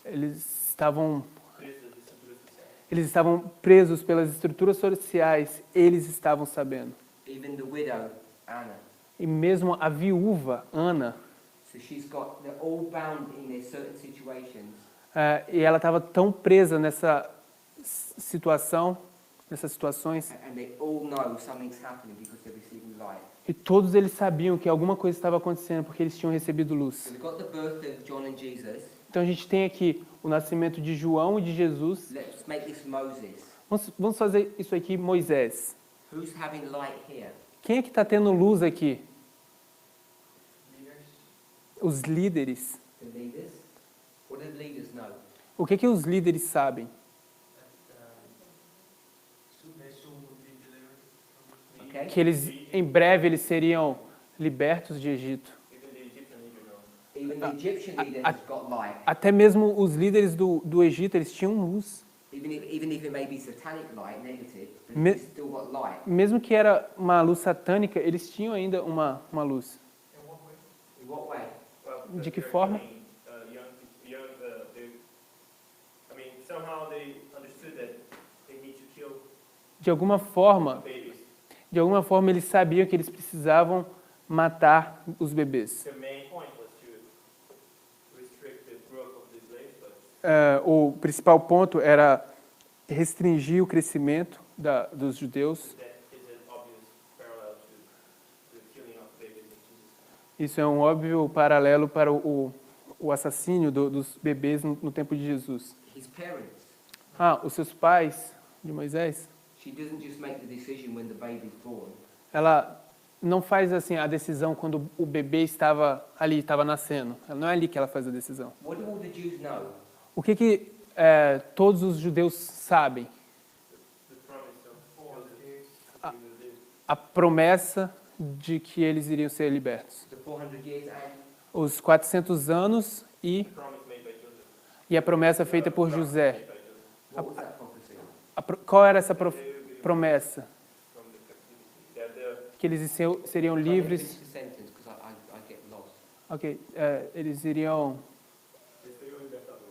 eles estavam Preço das estruturas sociais. eles estavam presos pelas estruturas sociais, eles estavam sabendo. Even the widow, Anna. E mesmo a viúva Ana, So they're all bound in their certain situations, e ela estava tão presa nessa situação, nessas situações, and they all know something's happening because they're receiving light. e todos eles sabiam que alguma coisa estava acontecendo porque eles tinham recebido luz. So we've got the birth of John and Jesus. Então a gente tem aqui o nascimento de João e de Jesus. Let's make this Moses. Vamos fazer isso aqui, Moisés. Who's having light here? Quem é que está tendo luz aqui? Leaders. Os líderes. The leaders. What do the leaders know? O que que os líderes sabem? That soon they soon will be delivered. Okay. Que eles, em breve, eles seriam libertos de Egito. Even the Egyptian leader knows. Even the Egyptian leader has got light. Até mesmo os líderes do Egito, eles tinham luz. Even if it may be satanic light, negative, but Me- it's still got light. Mesmo que era uma luz satânica, eles tinham ainda uma luz. In what way? In what way? Well, De que they're forma? Somehow they understood that they need to kill De alguma forma, eles sabiam que eles precisavam matar os bebês. The main point was to restrict the growth of the slaves, but O principal ponto era restringir o crescimento dos judeus. that is an obvious parallel to the killing of babies in Jesus. Isso é um óbvio paralelo para o assassínio dos bebês no tempo de Jesus. His parents. Os seus pais, de Moisés, She doesn't just make the decision when the baby's born. ela não faz assim a decisão quando o bebê estava ali, estava nascendo. Não é ali que ela faz a decisão. What do all the Jews know? O que todos os judeus sabem? The promise of For the kids. A promessa de que eles iriam ser libertos. The 400 years and Os 400 anos The promise made by Joseph. e a promessa feita por José. Made by Joseph what was that prophecy? Qual era essa promessa? from the captivity. That the Que eles seriam Can I livres. finish the sentence because I get lost. Ok, eles iriam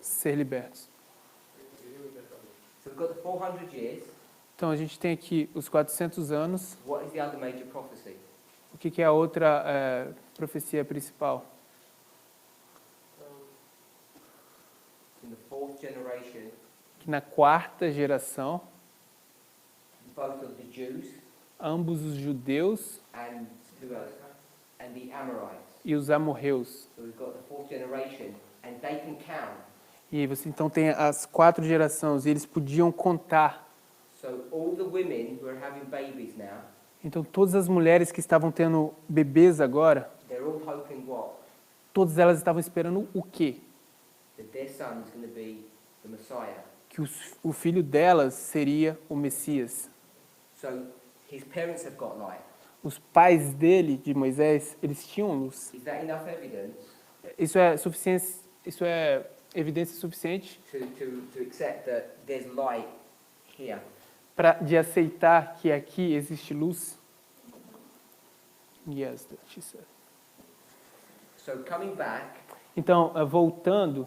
ser libertos. So we've got the 400 years. Então a gente tem aqui os 400 anos. What is the other major prophecy? O que é a outra profecia principal? In the fourth generation, Que na quarta geração, both of the Jews ambos os judeus and who else? And the Amorites. e os amorreus. So we've got the fourth generation, and they can count. E você então tem as 4 gerações e eles podiam contar. So all the women who are having babies now, Então todas as mulheres que estavam tendo bebês agora, they're all hoping what? todas elas estavam esperando o quê? That their son is going to be the Messiah. Que o filho delas seria o Messias. So his parents have got light. Os pais dele, de Moisés, eles tinham luz. Is that enough evidence Isso é suficiência, isso é evidência suficiente to accept that there's light here? de aceitar que aqui existe luz? Yes, that she said. So coming back, Então, voltando,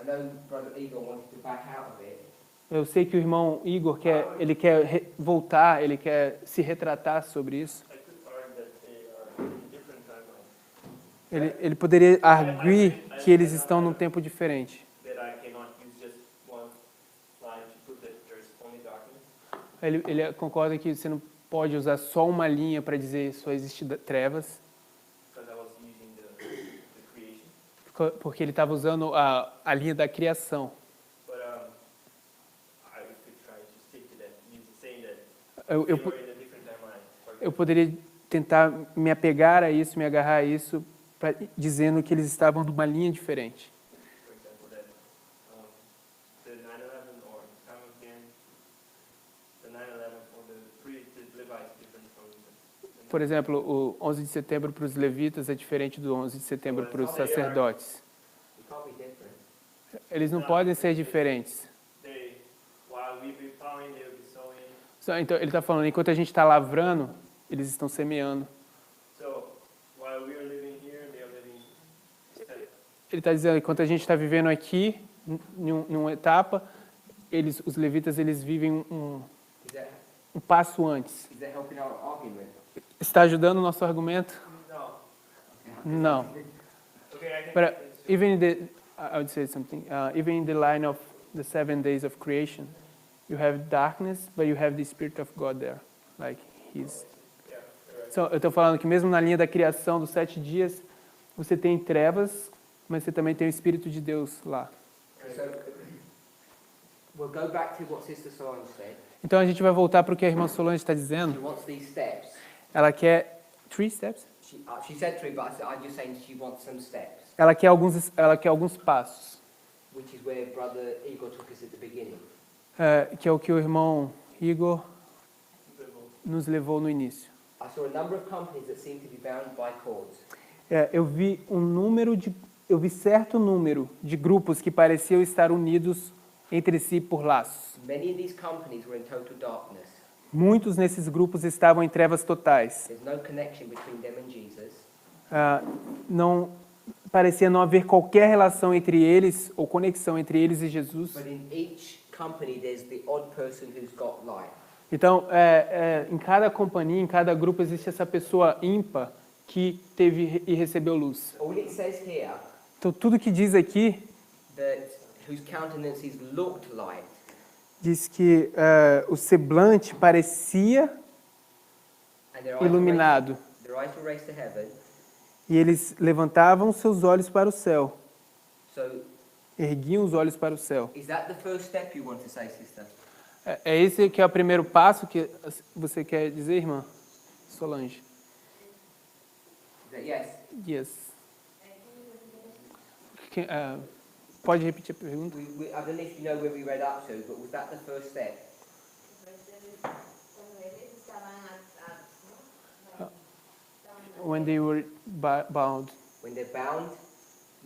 I know Brother Igor wanted to back out of it. eu sei que o irmão Igor quer voltar, ele quer se retratar sobre isso. I could argue that they are in different timelines. Ele poderia arguir que eles estão num tempo diferente. That I cannot use just one line to prove that there's only darkness. Ele concorda que você não pode usar só uma linha para dizer só existe trevas, Because I was using the creation. porque ele estava usando a linha da criação. But I could try to stick to that, saying that Eu, they eu, were in a different timeline. For eu example, poderia tentar me apegar a isso, me agarrar a isso, dizendo que eles estavam numa linha diferente. for example, that the 9/11 or time again, the 9/11 for the Levites different from the Por exemplo, o 11 de setembro para os levitas é diferente do 11 de setembro para os sacerdotes. It can't be different. Eles não podem ser diferentes. They, while we be plowing, they will be sowing. Então, ele está falando, enquanto a gente está lavrando, eles estão semeando. So while we are living here, they are living instead. Ele está dizendo, enquanto a gente está vivendo aqui, numa etapa, os levitas, eles vivem um passo antes. Is that helping our argument? Está ajudando o nosso argumento? No. Não. Okay, I think. But even in the, I would say something, even in the line of the 7 days of creation, you have darkness, but you have the Spirit of God there. Like, He's... Yeah, you're right. So, eu estou falando que mesmo na linha da criação dos 7 dias, você tem trevas, mas você também tem o Espírito de Deus lá. So we'll go back to what Sister Solange said. Então a gente vai voltar para o que a irmã Solange está She dizendo. wants these steps. Ela quer 3 steps? She said three, but I'm just saying she wants some steps, Ela quer alguns passos, which is where Brother Igor took us at the beginning. que é o que o irmão Igor nos levou no início. I saw a number of companies that seem to be bound by cords. Eu vi certo número de grupos que pareciam estar unidos entre si por laços. Many of these companies were in total darkness. Muitos nesses grupos estavam em trevas totais. There's no connection between them and Jesus. Não parecia não haver qualquer relação entre eles ou conexão entre eles e Jesus. But in each company, there's the odd person who's got light. Então, em cada companhia, em cada grupo existe essa pessoa ímpar que teve e recebeu luz. All it says here, Então, tudo que diz aqui that whose countenances looked light, diz que o semblante parecia and their eyes were iluminado. raised, their eyes were raised to heaven. E eles levantavam seus olhos para o céu, So, erguiam os olhos para o céu. is that the first step you want to say, sister? É esse que é o primeiro passo que você quer dizer, irmã Solange? Is that yes? Yes. Pode repetir a pergunta? I don't know if you know where we read up to, but was that the first step? Cuando eles estaban atados, ¿no? when they were bound. When they're bound,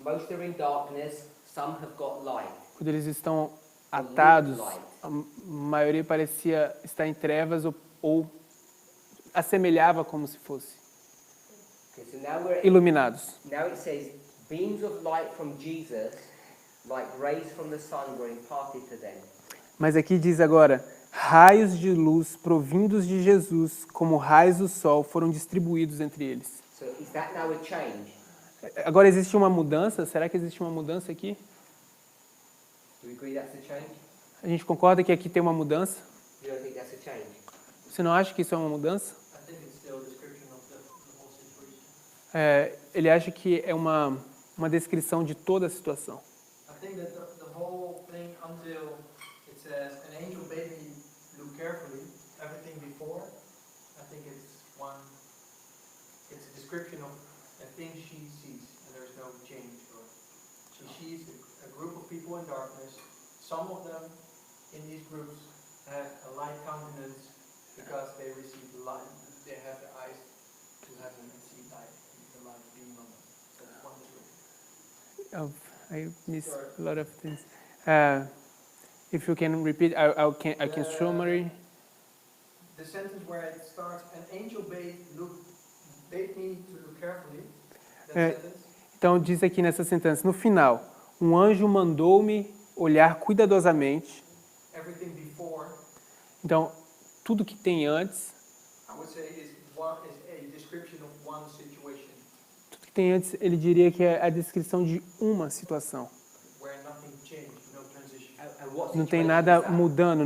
most are in darkness, some have got light. Quando eles estão atados, a maioria parecia estar em trevas ou assemelhava como se fosse Okay, so now iluminados. now it says, beams of light from Jesus, like rays from the sun, were imparted to them. Mas aqui diz agora, raios de luz provindos de Jesus, como raios do sol, foram distribuídos entre eles. So is that now a change? Agora existe uma mudança? Será que existe uma mudança aqui? Do we agree that's a change? A gente concorda que aqui tem uma mudança? You don't think that's a change? Você não acha que isso é uma mudança? I think it's still a description of the whole situation. Ele acha que é uma descrição de toda a situação. I think that the whole thing until it says, an angel bade me look carefully, everything before, I think it's a description of a thing she sees, and there's no change to it. She sees a group of people in darkness. Some of them in these groups have a light countenance because they receive the light. They have the eyes to heaven and see light, the light being on them. So that's one description. I miss a lot of things. If you can repeat, I can summary. The sentence where it starts, an angel bade me to look carefully. That sentence. Então diz aqui nessa sentença, no final, um anjo mandou-me olhar cuidadosamente. Everything before, Então, tudo que tem antes, I would say, is a description of one situation tudo que tem antes, ele diria que é a descrição de uma situação. where nothing changed, no transition. And what Não tem situation nada is that? mudando,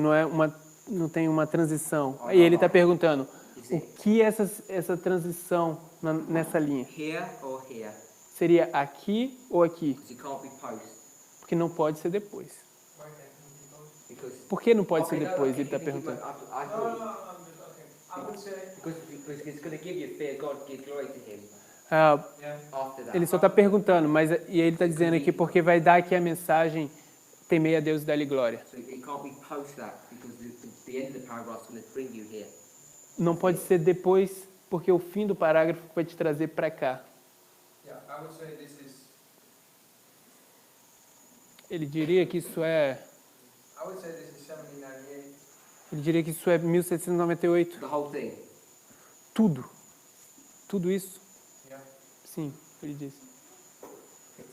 não tem uma transição. E ele está perguntando, Is o it que é essa transição nessa linha? here or here? Seria aqui ou aqui? Because it can't be post. Porque não pode ser depois. Why can't it be both? Because Por que não pode ser Okay, no, depois? okay, Ele está you can give perguntando. I No, agree. okay. I would say, Because it's going to give you fear God, give glory to Him Ah, yeah, after that. ele só está perguntando, mas e ele está dizendo aqui porque vai dar aqui a mensagem temer a Deus e dar-lhe glória. So it can't be post that because the end of the paragraph is going to bring you here. Não pode ser depois, porque o fim do parágrafo vai te trazer para cá. yeah, I would say this is, Ele diria que isso é, I would say this is 1798. ele diria que isso é 1798. The whole thing. Tudo isso. Yeah. Sim, ele disse.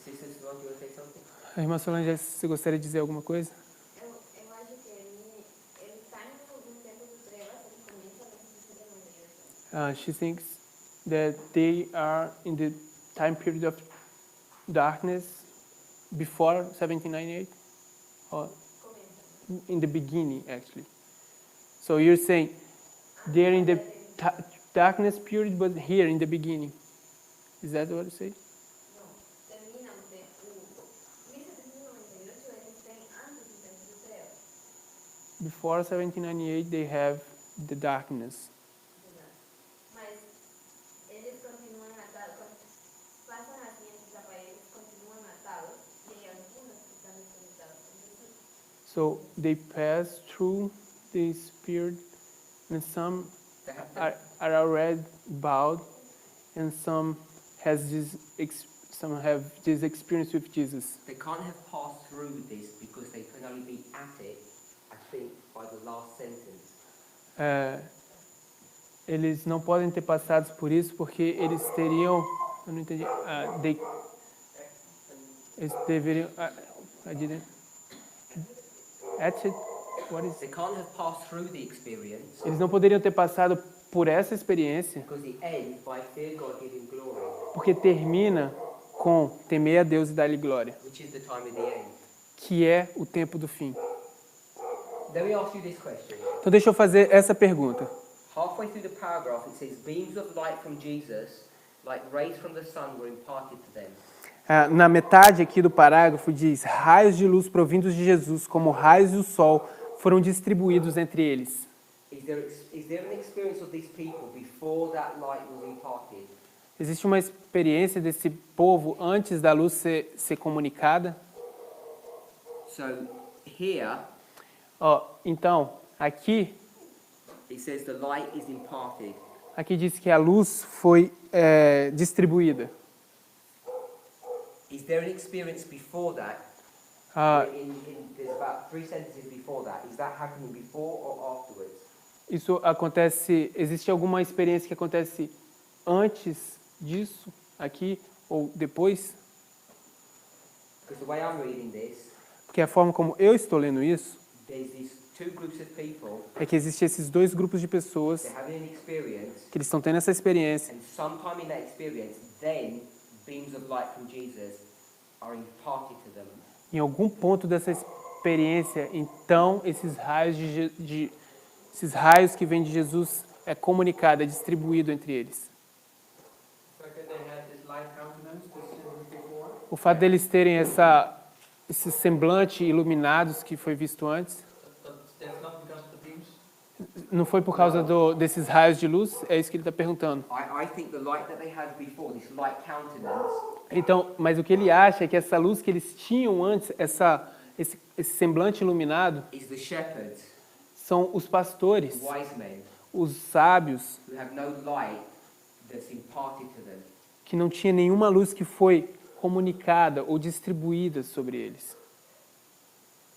Sister Solange, you want to say something? A irmã Solange, você gostaria de dizer alguma coisa? Eu acho que ele está no tempo de trevas, ele começa a ver se She thinks that they are in the time period of darkness before 1798, or in the beginning, actually. So you're saying they're in the darkness period, but here in the beginning. Is that what you say? termina o tempo. 1798 eles têm antes do tempo de trevas. Before 1798, they have the darkness. Mas eles continuam atados, quando passam as linhas para eles, continuam atados, e algumas que estão desconectadas com Jesus. So they pass through this period, and some They have are already bowed, and some have this experience with Jesus. They can't have passed through this because they can only be at it, I think, by the last sentence. Eles não podem ter passado por isso porque eles teriam, eu não entendi, eles deveriam, I didn't, what is They can't have passed through the experience Eles não poderiam ter passado por essa experiência because it ends by fear God, give Him glory, porque termina com temer a Deus e dar-lhe glória, which is the time of the end. que é o tempo do fim. Let me ask you this question. Então deixa eu fazer essa pergunta. Halfway through the paragraph, it says, beams of light from Jesus, like rays from the sun, were imparted to them. Na metade aqui do parágrafo diz, raios de luz provindos de Jesus, como raios do sol, foram distribuídos entre eles. Is there an experience of these people before that light was imparted? Existe uma experiência desse povo antes da luz ser comunicada? So here, Então, aqui it says the light is imparted. diz que a luz foi distribuída. Is there an experience before that? Ah, There's about 3 sentences before that. Is that happening before or afterwards? isso acontece, existe alguma experiência que acontece antes disso, aqui, ou depois? Because the way I'm reading this, Porque a forma como eu estou lendo isso there's these two groups of people, é que existem esses dois grupos de pessoas they're having an experience, que eles estão tendo essa experiência and sometime in that experience, then beams of light from Jesus are imparted to them. em algum ponto dessa experiência, então esses raios esses raios que vêm de Jesus é comunicado, é distribuído entre eles. The fact that they had this light countenance, this symbol before, O fato deles terem esse semblante iluminados que foi visto antes, that's not because of the beams. não foi por causa desses raios de luz? É isso que ele está perguntando. I think the light that they had before, this light countenance, Então, mas o que ele acha é que essa luz que eles tinham antes, esse semblante iluminado, is the shepherds, são os pastores, the wise men, os sábios, who have no light that's imparted to them. que não tinha nenhuma luz que foi comunicada ou distribuída sobre eles.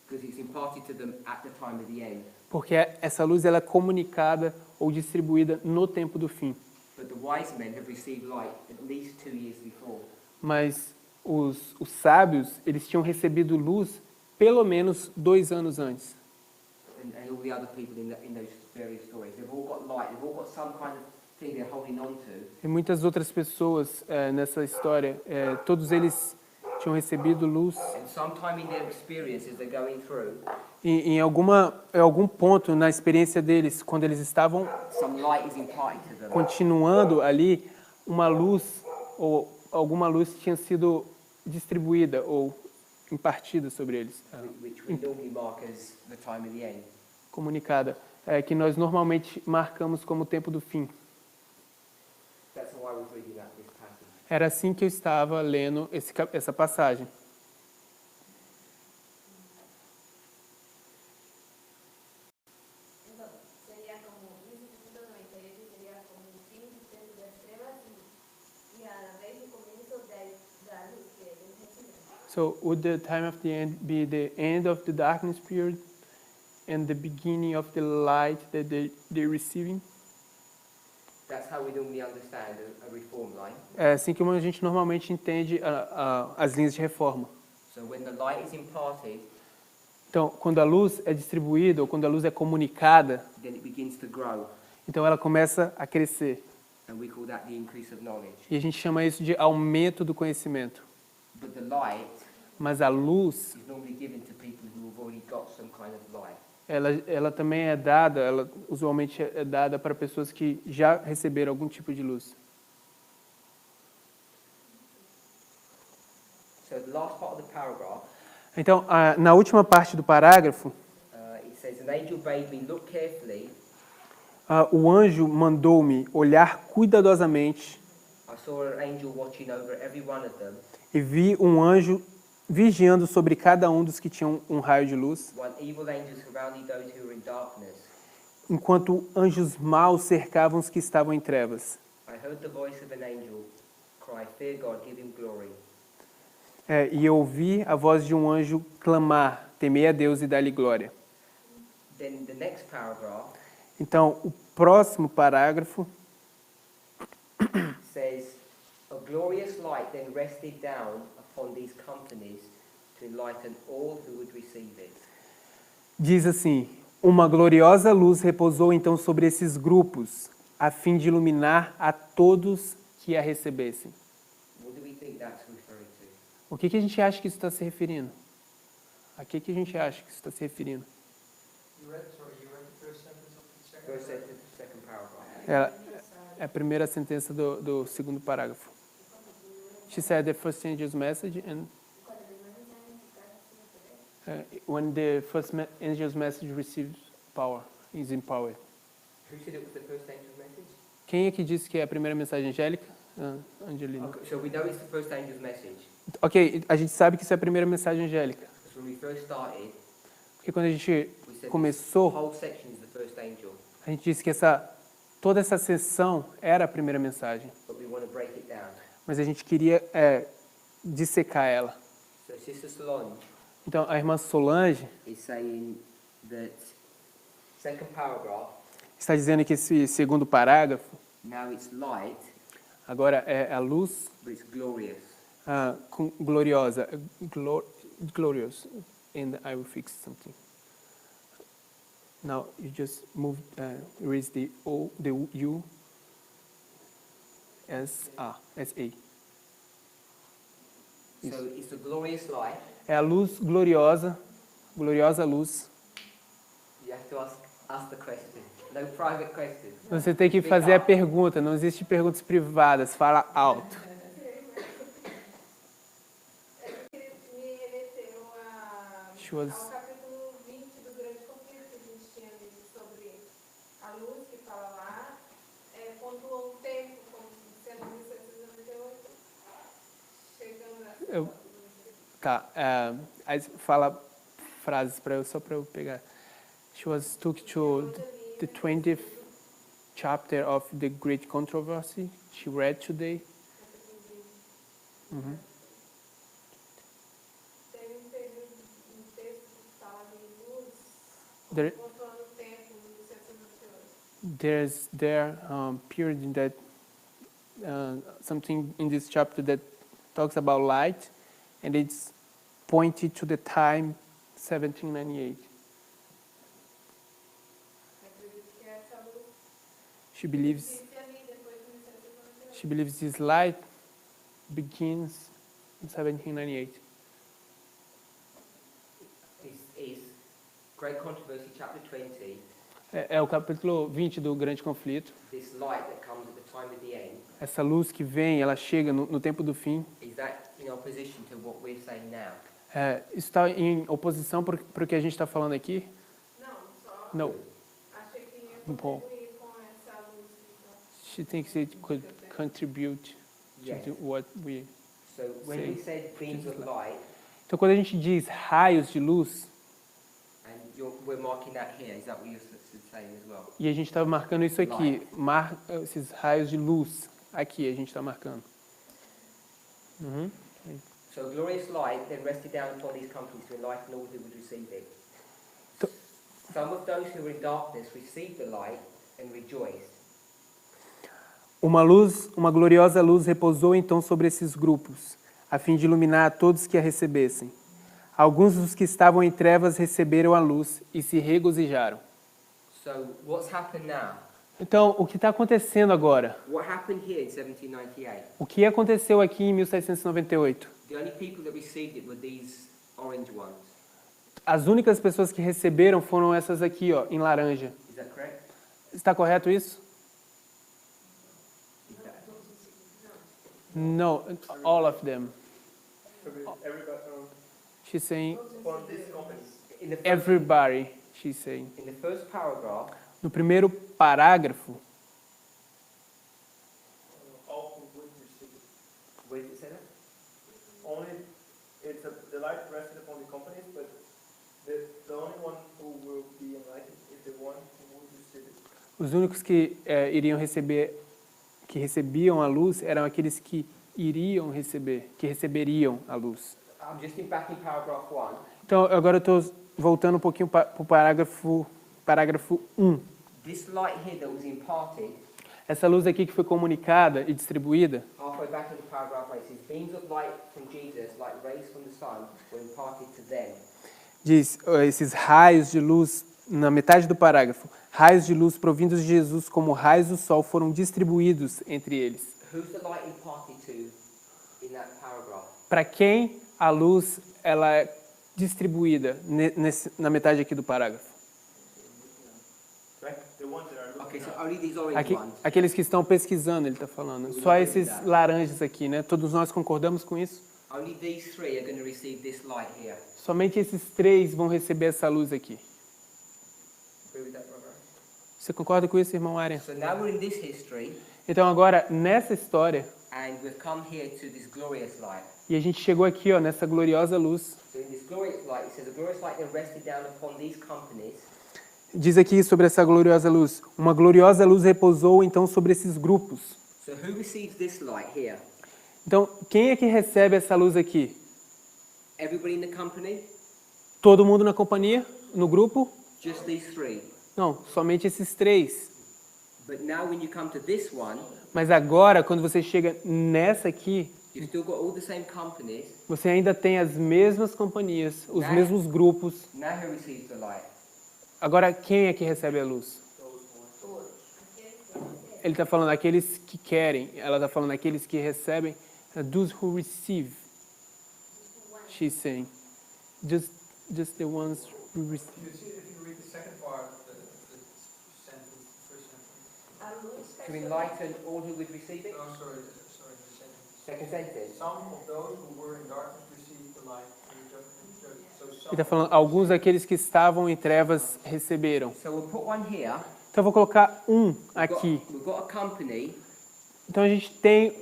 Because it's imparted to them at the time of the end. Porque essa luz ela é comunicada ou distribuída no tempo do fim. But the wise men have received light at least 2 years before. Mas os sábios, eles tinham recebido luz pelo menos 2 anos antes. And all the other people in those various stories. They've all got light, they've all got some kind of thing they're holding on to. E muitas outras pessoas nessa história, todos eles tinham recebido luz. And sometime in their experiences they're going through, E em algum ponto na experiência deles, quando eles estavam some light is imparted to them. continuando ali, uma luz ou alguma luz tinha sido distribuída ou impartida sobre eles, Which we normally mark as the time of the end. comunicada, que nós normalmente marcamos como o tempo do fim. That's how I was reading this passage. Era assim que eu estava lendo essa passagem. Então, sería como 1798 sería como el fin de las trevas y a la vez el comienzo de la luz que Dios recibe. So would the time of the end be the end of the darkness period and the beginning of the light that they're receiving? That's how we normally understand a reform line. É assim que a gente normalmente entende as linhas de reforma. So when the light is imparted, Então, quando a luz é distribuída ou quando a luz é comunicada, then it begins to grow. então ela começa a crescer. And we call that the increase of knowledge. E a gente chama isso de aumento do conhecimento. But the light Mas a luz, is normally given to people who have already got some kind of light. ela também é dada, ela usualmente é dada para pessoas que já receberam algum tipo de luz. So the last part of the paragraph, Então, na última parte do parágrafo, it says, an angel bade me look carefully. o anjo mandou-me olhar cuidadosamente I saw an angel watching over every one of them, e vi um anjo vigiando sobre cada um dos que tinham um raio de luz, while evil angels surrounded those who were in darkness. enquanto anjos maus cercavam os que estavam em trevas. I heard the voice of an angel cry, fear God, give him glory. E eu ouvi a voz de um anjo clamar, temei a Deus e dar-lhe glória. Then the next paragraph Então, o próximo parágrafo says, a glorious light then rested down upon these companies to enlighten all who would receive it. diz assim: uma gloriosa luz repousou então sobre esses grupos, a fim de iluminar a todos que a recebessem. What do we think that's referring to? O que a gente acha que isso está se referindo? A que a gente acha que isso está se referindo? You read the first sentence of the second First paragraph. sentence, second paragraph. É a primeira sentença do segundo parágrafo. She said the first angel's message and when the first angel's message receives power, is empowered. Who said it was the first angel's message? Quem é que disse que é a primeira mensagem angélica? Angelina. Okay, so we know it's the first angel's message. Ok, a gente sabe que isso é a primeira mensagem angélica. Because when we first started, Porque quando a gente we said the começou, whole section is the first angel. a gente disse que toda essa sessão era a primeira mensagem. But we want to break it down. mas a gente queria dissecar ela. So Sister Solange Então, a irmã Solange is saying that second paragraph, está dizendo que esse segundo parágrafo, now it's light, agora é a luz but it's glorious. gloriosa. Glorious. And I will fix something. Now, you just move, erase the O, the U, S-A. So it's a glorious light. É a luz gloriosa, gloriosa luz. You have to ask the question. No private questions. Você tem que fazer a pergunta, não existe perguntas privadas, fala alto. Me remeteu She was, ao capítulo 20 do Grande Conflito que a gente tinha lido sobre a luz que fala lá, pontua um tempo, como sendo 1798, chegando a... tá, aí fala frases só para eu pegar. She was took to the 20th chapter of the Great Controversy. She read today. Uhum. Tem um texto que fala de luz, There, pontuando o tempo, 1798. there's period in that something in this chapter that talks about light, and it's pointed to the time 1798. Acredito que essa luz She believes existe ali depois de 1798. she believes this light begins in 1798. Is Great Controversy, chapter 20, É o capítulo 20 do Grande Conflito. this light that comes at the time of the end, Essa luz que vem, ela chega no tempo do fim. is that in opposition to what we're saying now? Isso está em oposição para o que a gente está falando aqui? Não, só Não. achei que ia Bom. contribuir com essa luz. Então. She thinks it could contribute Yes. to what we... So when Sim. we said beams of light, Então, quando a gente diz raios de luz, and we're marking that here, is that what you're saying as well? e a gente está marcando isso aqui, esses raios de luz, aqui a gente está marcando. Uhum. So glorious light then rested down upon these companies to enlighten all who would receive it. So- Some of those who were in darkness received the light and rejoiced. Uma gloriosa luz repousou então sobre esses grupos, a fim de iluminar a todos que a recebessem. Alguns dos que estavam em trevas receberam a luz e se regozijaram. So what's happened now? Então, o que está acontecendo agora? What happened here in 1798? O que aconteceu aqui em 1798? The only people that received it were these orange ones. As únicas pessoas que receberam foram essas aqui, ó, em laranja. Is that correct? Está correto isso? Is that? No, all of them. Everybody She's saying from these companies. In the first, everybody, she's saying. in the first paragraph, No primeiro parágrafo, All who would receive it. where does it say that? Only the light rested upon the companies, but the only one who will be enlightened is the one who would receive it. os únicos que iriam receber, que recebiam a luz, eram aqueles que iriam receber, que receberiam a luz. I'm just back in paragraph 1. Então, agora eu estou voltando um pouquinho para o parágrafo 1. This light here that was imparted, Essa luz aqui que foi comunicada e distribuída, halfway back in the paragraph, it says, beams of light from Jesus, like rays from the sun, were imparted to them. diz, esses raios de luz, na metade do parágrafo, raios de luz provindos de Jesus como raios do sol foram distribuídos entre eles. Who's the light imparted to in that paragraph? Para quem a luz ela é distribuída na metade aqui do parágrafo? Right? The ones that are looking Okay, so out. only these orange ones. Aqueles que estão pesquisando, ele está falando. Só esses laranjas aqui, né? Todos nós concordamos com isso? Only these three are going to receive this light here. Somente esses três vão receber essa luz aqui. Agree with that, brother? Você concorda com isso, irmão Arian? So now we're in this history, Então agora, nessa história, and we've come here to this glorious light. e a gente chegou aqui, ó, nessa gloriosa luz. So in this glorious light, it says, the glorious light then rested down upon these companies, Diz aqui sobre essa gloriosa luz. Uma gloriosa luz repousou então sobre esses grupos. So who receives this light here? Então, quem é que recebe essa luz aqui? Everybody in the company? Todo mundo na companhia? No grupo? Just these three. Não, somente esses 3. But now when you come to this one, Mas agora, quando você chega nessa aqui, you've still got all the same companies. você ainda tem as mesmas companhias, os mesmos grupos. Now who receives the light? Agora, quem é que recebe a luz? Ele está falando aqueles que querem, ela está falando aqueles que recebem. Those who receive. She's saying. Just the ones who receive. If you read the second part, the sentence, first sentence. A luz está To enlighten all who would receive it? Oh, sorry, the sentence. Second sentence. Some of those who were in darkness received the light. So Ele some. está falando, alguns daqueles que estavam em trevas receberam. So we'll put one here. Então eu vou colocar um We've got- aqui. We've got a company. Então a gente tem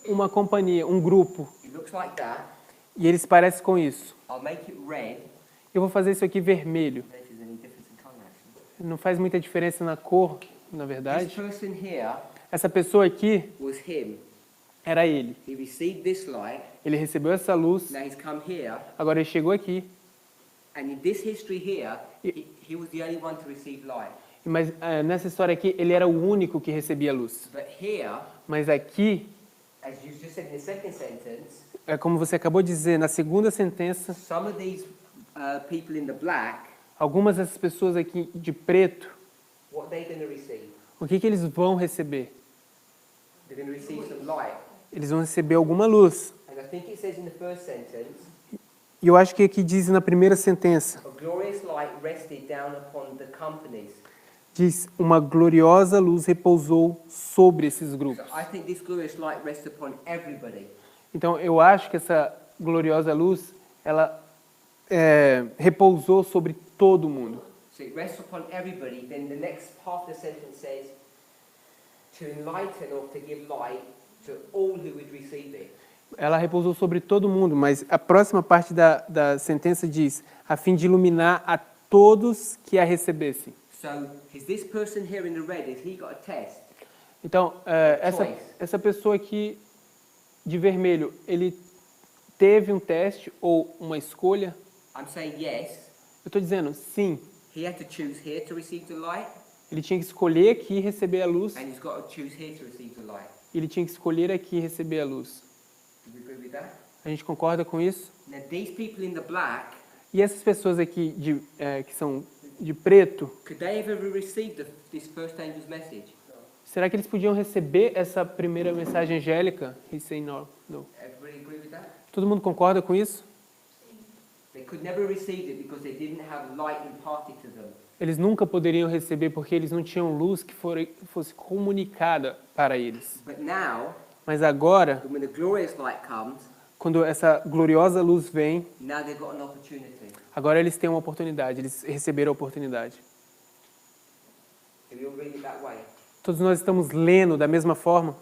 uma companhia, um grupo, It looks like that. e eles parecem com isso. I'll make it red. Eu vou fazer isso aqui vermelho. I don't know if there's any difference in color actually. Não faz muita diferença na cor, na This verdade. person here Essa pessoa aqui was him. era ele. He received this light. Ele recebeu essa luz, Now he's come here. agora ele chegou aqui. And in this history here, he was the only one to receive light. Mas nessa história aqui, ele era o único que recebia luz. But here, Mas aqui, as you just said in the second sentence, é como você acabou de dizer, na segunda sentença, some of these people in the black, algumas dessas pessoas aqui de preto, what they're going to receive? o que eles vão receber? They're going to receive some light. Eles vão receber alguma luz. And I think it says in the first sentence, E eu acho que aqui diz na primeira sentença, a glorious light rested down upon the companies. diz, uma gloriosa luz repousou sobre esses So grupos. I think this glorious light rests upon everybody. Então, eu acho que essa gloriosa luz, ela repousou sobre todo mundo. So it rests upon everybody. Then the next part of the sentence says, to enlighten or to give light to all who would receive it. Ela repousou sobre todo mundo, mas a próxima parte da sentença diz, a fim de iluminar a todos que a recebessem. So is this person here in the red, has he got a test? Então, essa pessoa aqui de vermelho, ele teve um teste ou uma escolha? I'm saying yes. Eu estou dizendo sim. He had to choose here to receive the light, Ele tinha que escolher aqui e receber a luz. and he's got to choose here to receive the light. E ele tinha que escolher aqui e receber a luz. Do we agree with that? A gente concorda com isso? Now these people in the black, E essas pessoas aqui que são de preto, could they have ever received this first angel's message? será que eles podiam receber essa primeira mensagem angélica? He's saying no. Everybody agree with that? Todo mundo concorda com isso? They could never receive it because they didn't have light imparted to them. Eles nunca poderiam receber porque eles não tinham luz que fosse comunicada para eles. But now, Mas agora, when the glorious light comes, quando essa gloriosa luz vem, now they've got an opportunity. agora eles têm uma oportunidade, eles receberam a oportunidade. Do we all read it that way? Todos nós estamos lendo da mesma forma?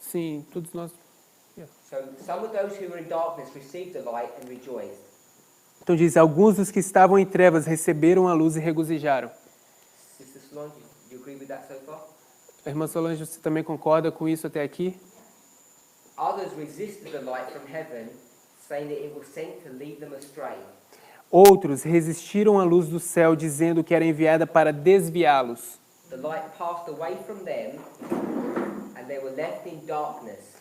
Sim, todos nós. So some of those who were in darkness received the light and rejoiced. Então diz, alguns dos que estavam em trevas receberam a luz e regozijaram. Sister Solange, do you agree with that so far? A irmã Solange, você também concorda com isso até aqui? Others resisted the light from heaven, saying that it was sent to lead them astray. Outros resistiram à luz do céu, dizendo que era enviada para desviá-los. The light passed away from them, and they were left in darkness.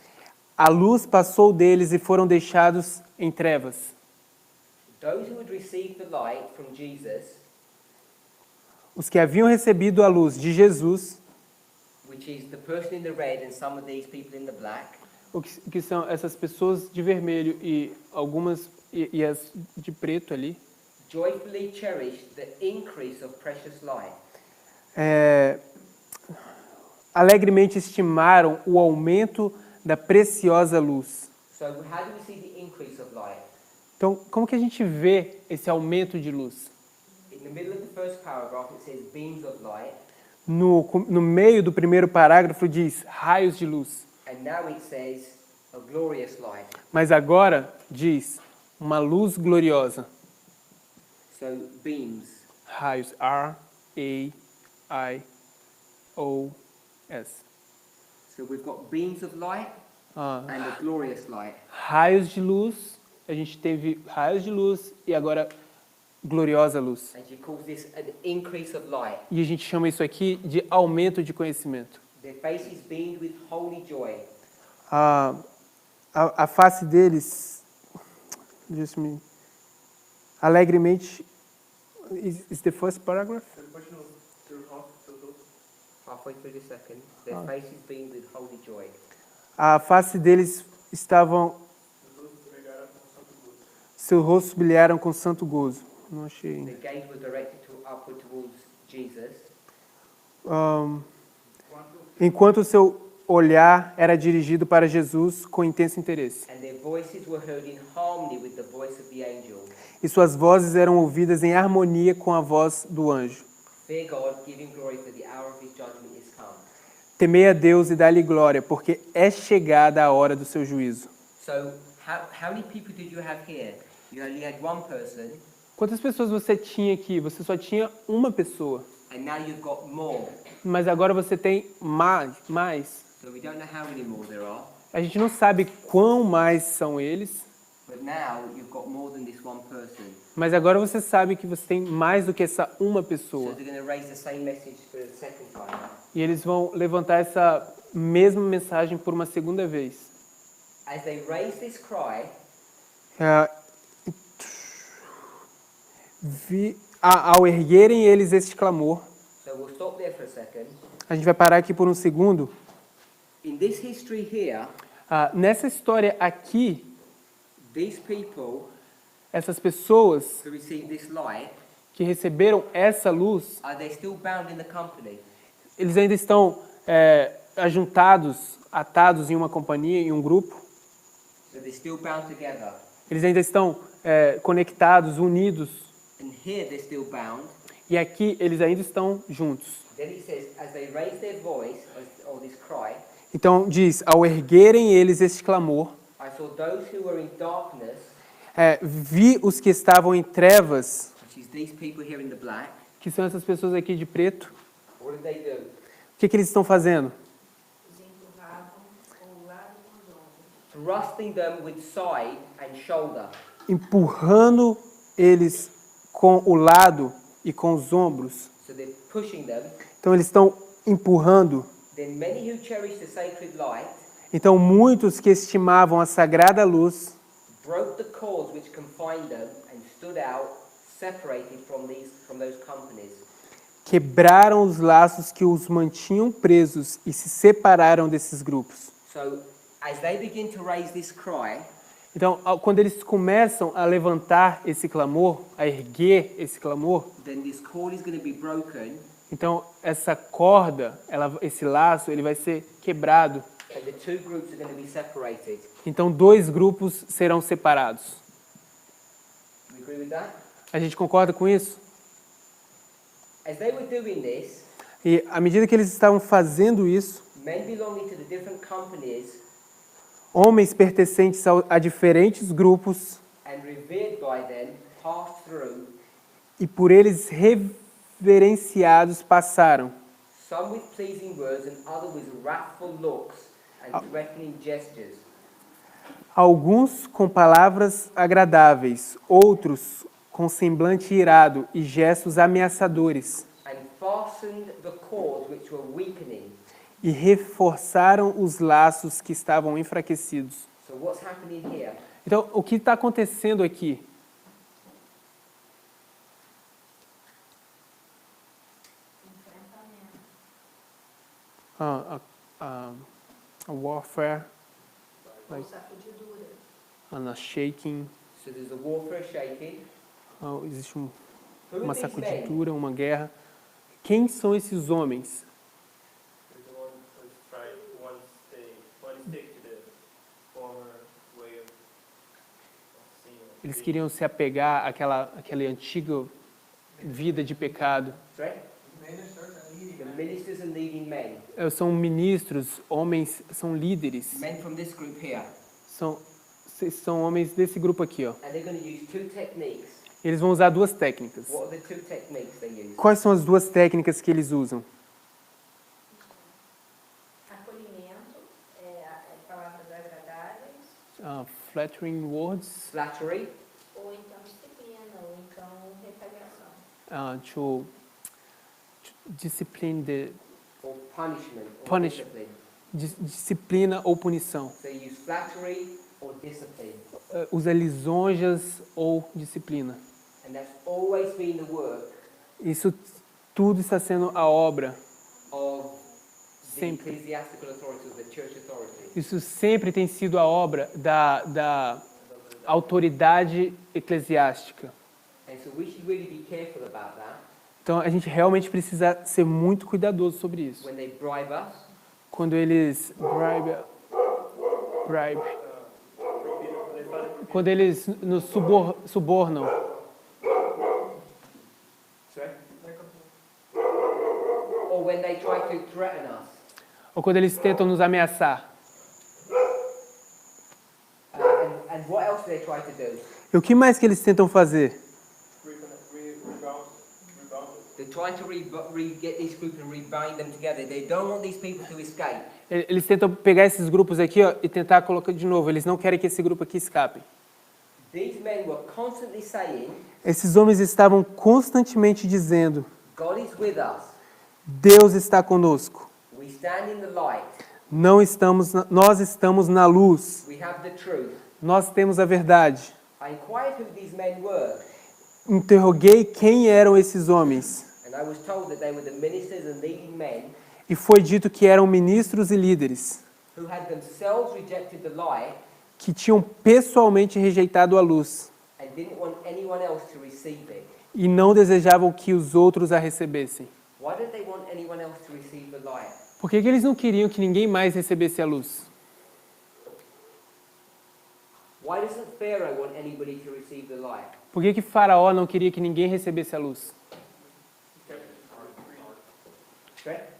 A luz passou deles e foram deixados em trevas. Those who had received the light from Jesus, Os que haviam recebido a luz de Jesus, which is the person in the red and some of these people in the black, o que são essas pessoas de vermelho e algumas e as de preto ali, joyfully cherished the increase of precious light. alegremente estimaram o aumento da preciosa luz. So how do we see the increase of light? Então, como que a gente vê esse aumento de luz? In the middle of the first paragraph it says beams of light, No meio do primeiro parágrafo diz raios de luz, and now it says a glorious light. mas agora diz uma luz gloriosa. So beams. Raios, R-A-I-S. So we've got beams of light Ah, and a glorious light. raios de luz, a gente teve raios de luz e agora gloriosa luz. And she calls this an increase of light. E a gente chama isso aqui de aumento de conhecimento. Their faces beamed with holy joy. A face deles, alegremente, is the first paragraph? Halfway through the second, their faces beamed with holy joy. A face deles seus rostos brilharam com santo gozo. Não achei ainda. Their gaze was directed upward towards Jesus. Enquanto o seu olhar era dirigido para Jesus com intenso interesse. And their voices were heard in harmony with the voice of the angel. E suas vozes eram ouvidas em harmonia com a voz do anjo. Fear God, give him glory, for the hour of his judgment is come. Temei a Deus e dá-lhe glória, porque é chegada a hora do seu juízo. So, how many people did you have here? You only had one person, Quantas pessoas você tinha aqui? Você só tinha uma pessoa. and now you've got more. Mas agora você tem mais. So we don't know how many more there are, A gente não sabe quão mais são eles, but now you've got more than this one person. mas agora você sabe que você tem mais do que essa uma So pessoa. they're going to raise the same message for the second time. E eles vão levantar essa mesma mensagem por uma segunda vez. As they raise this cry, Ao erguerem eles este clamor, so we'll stop there for a second. a gente vai parar aqui por um segundo. In this history here, Nessa história aqui, these people essas pessoas who received this light, que receberam essa luz, are they still bound in the company? eles ainda estão ajuntados, atados em uma companhia, em um grupo. So they're still bound together. Eles ainda estão conectados, unidos. And here they're still bound. E aqui eles ainda estão juntos. Then it says, as they raise their voice, or this cry, Então diz, ao erguerem eles este clamor, I saw those who were in darkness, vi os que estavam em trevas, which is these people here in the black. que são essas pessoas aqui de preto. What did they do? O que eles estão fazendo? Os empurravam com o lado dos ombros. Thrusting them with side and shoulder. Empurrando eles com o lado e com os ombros. So they're pushing them. Então eles estão empurrando. Then many who cherished the sacred light Então muitos que estimavam a sagrada luz broke the cords which confined them and stood out, separated from those companies. quebraram os laços que os mantinham presos e se separaram desses grupos. So as they begin to raise this cry, Então, quando eles começam a levantar esse clamor, a erguer esse clamor, then this cord is going to be broken, então essa corda, esse laço, ele vai ser quebrado. and the two groups are going to be separated. Então, dois grupos serão separados. You agree with that? A gente concorda com isso? As they were doing this, E à medida que eles estavam fazendo isso, men belonging to the different companies homens pertencentes a diferentes grupos and revered by them passed through, e por eles reverenciados passaram. some with pleasing words and others with wrathful looks and threatening gestures. Alguns com palavras agradáveis, outros com semblante irado e gestos ameaçadores, And fastened the cords which were weakening. e reforçaram os laços que estavam enfraquecidos. So what's happening here? Então, o que está acontecendo aqui? A warfare, Com sacudidura. a shaking, So there's a warfare shaking. existe Who uma are these men? sacudidura, uma guerra. Quem são esses homens? There's the one who's trying, one stick to the former way of seeing. Eles queriam se apegar àquela antiga vida de pecado. Right? Ministers and leading The men. ministers and leading men. São ministros, homens, são líderes. Men from this group here. São homens desse grupo aqui, ó. And they're going to use two techniques. Eles vão usar duas técnicas. What are the two techniques they use? Quais são as duas técnicas que eles usam? Flattering words, flattery, Ou então disciplina, ou então retaliação. to discipline the or punishment, or Punish. discipline. disciplina ou punição. So you use flattery or discipline. Usa lisonjas ou disciplina. And that's always been the work Isso tudo está sendo a obra. of the Sempre. ecclesiastical authority, the church authority. Isso sempre tem sido a obra da autoridade eclesiástica. And so we should really be careful about that Então a gente realmente precisa ser muito cuidadoso sobre isso. when they bribe us. Quando eles bribe, quando eles nos subornam, Sorry? Or when they try to threaten us. ou quando eles tentam nos ameaçar. And what else do they try to do? E o que mais que eles tentam fazer? They're trying to get this group and rebind them together. They don't want these people to escape. Eles tentam pegar esses grupos aqui, ó, e tentar colocar de novo. Eles não querem que esse grupo aqui escape. These men were constantly saying, Esses homens estavam constantemente dizendo: God is with us. Deus está conosco. We stand in the light. Nós estamos na luz. We have the truth. Nós temos a verdade. I inquired who these men were, Interroguei quem eram esses homens. and I was told that they were the ministers and leading men E foi dito que eram ministros e líderes who had themselves rejected the light que tinham pessoalmente rejeitado a luz and didn't want anyone else to receive it. e não desejavam que os outros a recebessem. Why did they want anyone else to receive the light? Por que eles não queriam que ninguém mais recebesse a luz? Why doesn't Pharaoh want anybody to receive the light? Por que Faraó não queria que ninguém recebesse a luz? Correct?